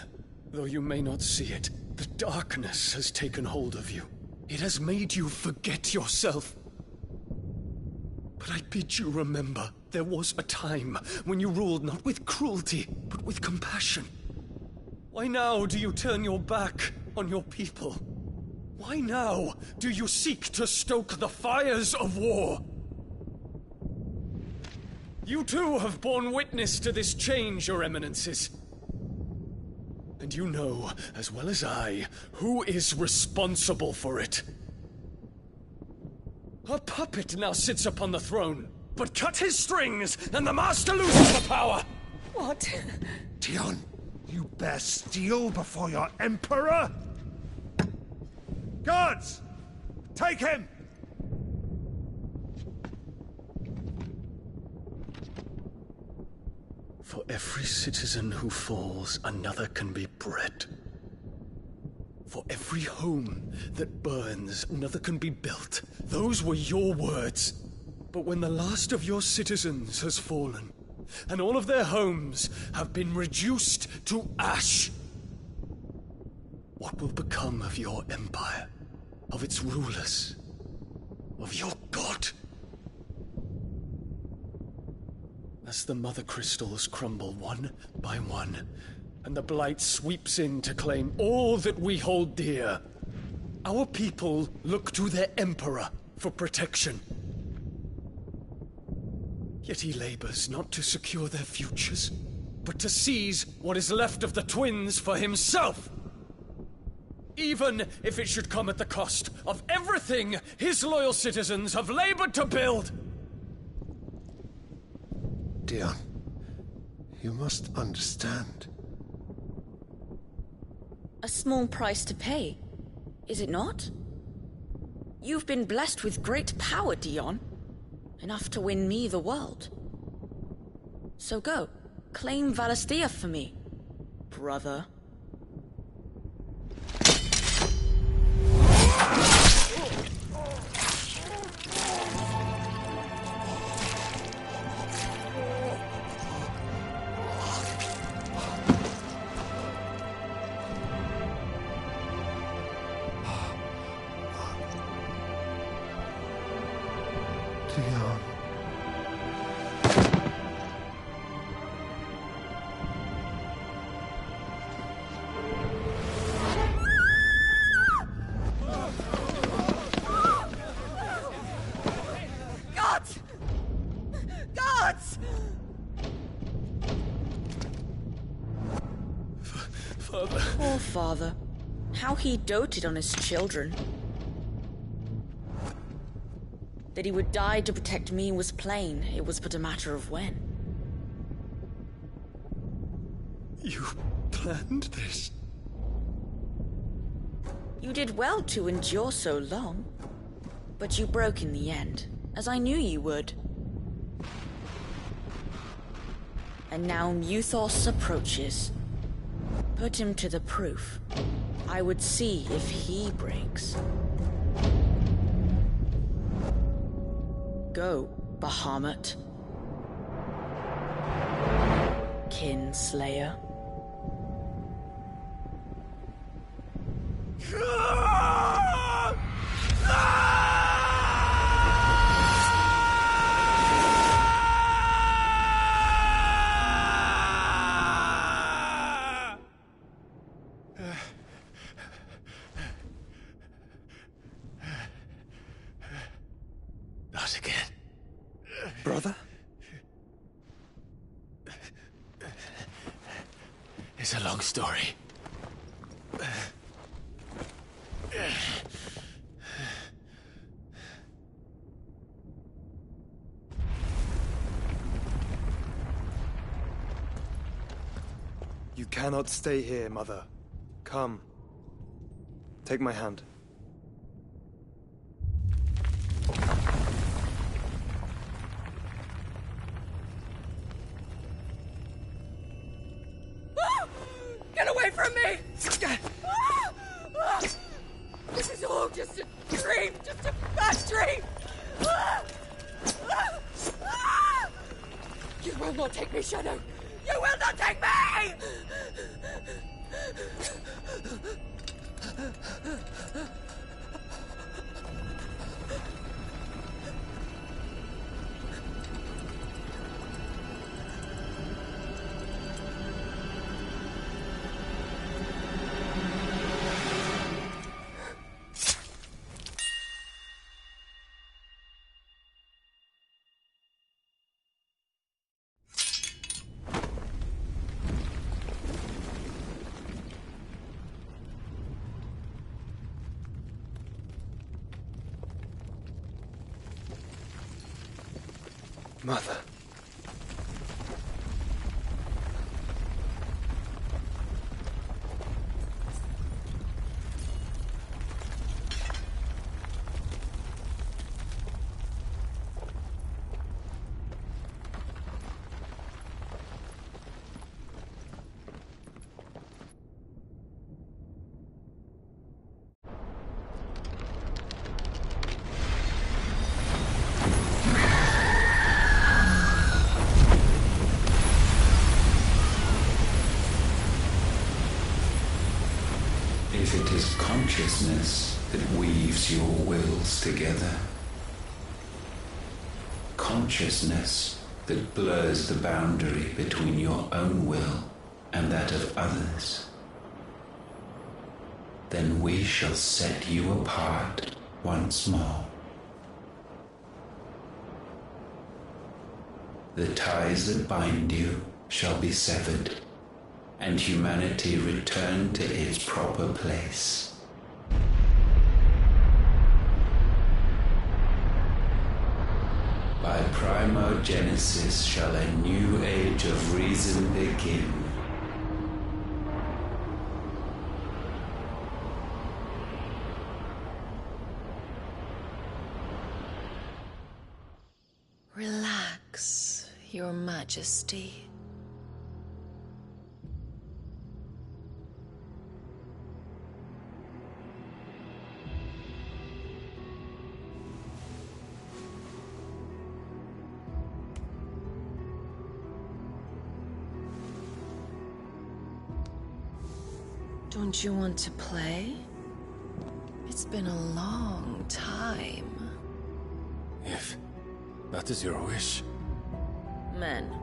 Though you may not see it, the darkness has taken hold of you. It has made you forget yourself. But I bid you remember, there was a time when you ruled not with cruelty, but with compassion. Why now do you turn your back on your people? Why now do you seek to stoke the fires of war? You too have borne witness to this change, Your Eminences. And you know, as well as I, who is responsible for it. A puppet now sits upon the throne, but cut his strings, and the master loses the power! What? Dion, you bear steel before your emperor? Guards! Take him! For every citizen who falls, another can be bred. For every home that burns, another can be built. Those were your words. But when the last of your citizens has fallen, and all of their homes have been reduced to ash, what will become of your empire, of its rulers, of your god? As the Mother Crystals crumble one by one, and the Blight sweeps in to claim all that we hold dear, our people look to their Emperor for protection. Yet he labors not to secure their futures, but to seize what is left of the twins for himself! Even if it should come at the cost of everything his loyal citizens have labored to build! Dion, you must understand. A small price to pay, is it not? You've been blessed with great power, Dion. Enough to win me the world. So go, claim Valisthea for me, brother. Dion. Guards! Guards! Father. Poor father. How he doted on his children. That he would die to protect me was plain. It was but a matter of when. You planned this? You did well to endure so long. But you broke in the end, as I knew you would. And now Muthos approaches. Put him to the proof. I would see if he breaks. Go, Bahamut. Kinslayer. Not again. Brother? It's a long story. You cannot stay here, Mother. Come. Take my hand. Get away from me! This is all just a dream, just a bad dream! You will not take me, Shadow! You will not take me! Mother. If it is consciousness that weaves your wills together, consciousness that blurs the boundary between your own will and that of others, then we shall set you apart once more. The ties that bind you shall be severed, and humanity return to its proper place. By primogenesis shall a new age of reason begin. Relax, Your Majesty. Don't you want to play? It's been a long time. If that is your wish. Men,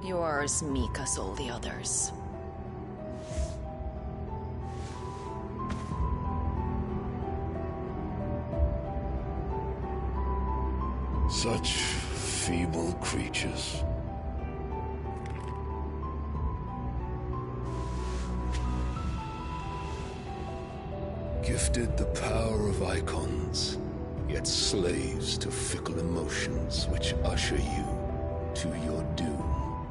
you are as meek as all the others. Such feeble creatures. Gifted the power of icons, yet slaves to fickle emotions which usher you to your doom.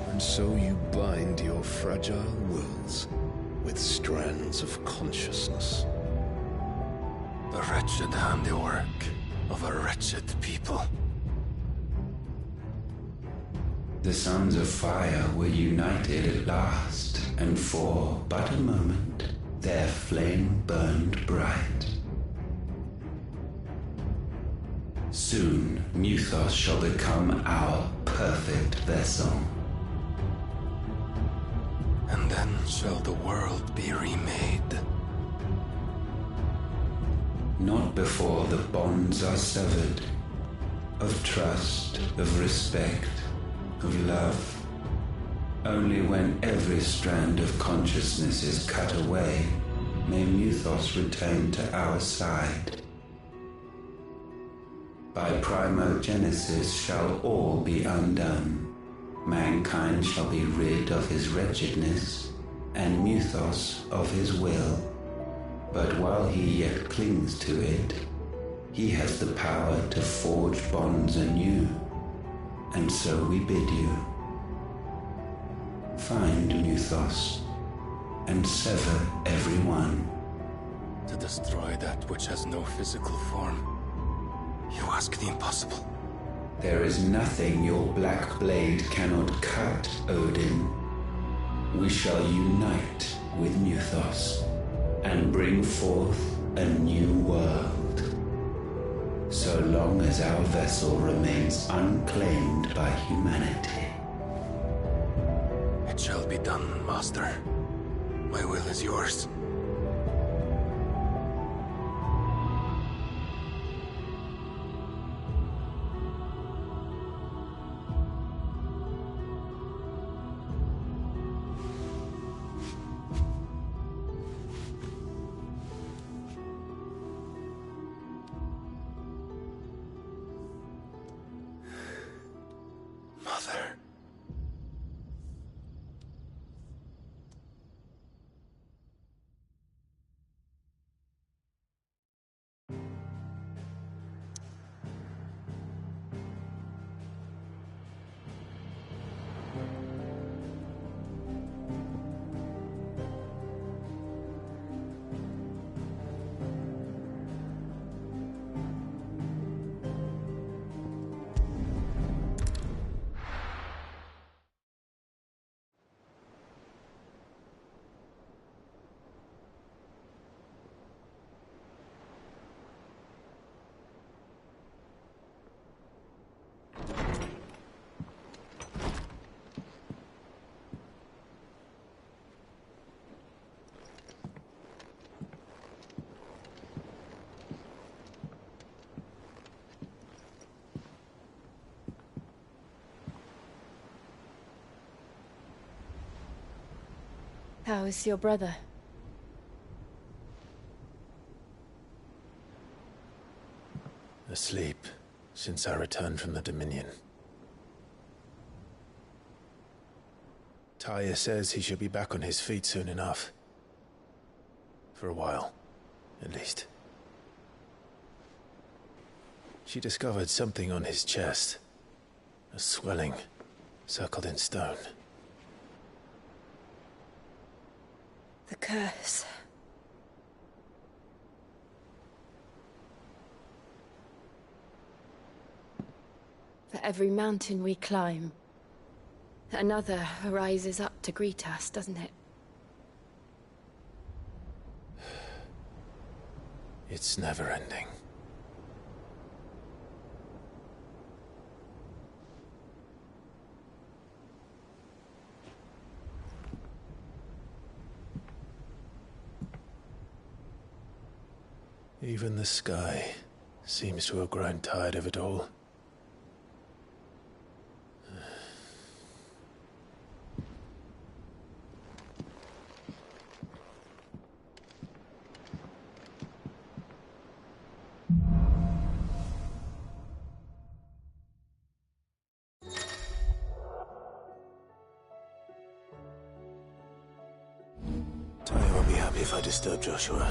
And so you bind your fragile wills with strands of consciousness. The wretched handiwork of a wretched people. The Sons of Fire were united at last, and for but a moment, their flame burned bright. Soon, Muthos shall become our perfect vessel. And then shall the world be remade. Not before the bonds are severed, of trust, of respect, of love. Only when every strand of consciousness is cut away, may Muthos return to our side. By primogenesis shall all be undone. Mankind shall be rid of his wretchedness, and Muthos of his will. But while he yet clings to it, he has the power to forge bonds anew. And so we bid you, find Muthos, and sever everyone. To destroy that which has no physical form. You ask the impossible. There is nothing your black blade cannot cut, Odin. We shall unite with Muthos, and bring forth a new world. So long as our vessel remains unclaimed by humanity. It shall be done, Master. My will is yours. How is your brother? Asleep since I returned from the Dominion. Taya says he should be back on his feet soon enough. For a while, at least. She discovered something on his chest. A swelling, circled in stone. The curse. For every mountain we climb, another rises up to greet us, doesn't it? It's never ending. Even the sky seems to have grown tired of it all. Taya won't be happy if I disturb Joshua.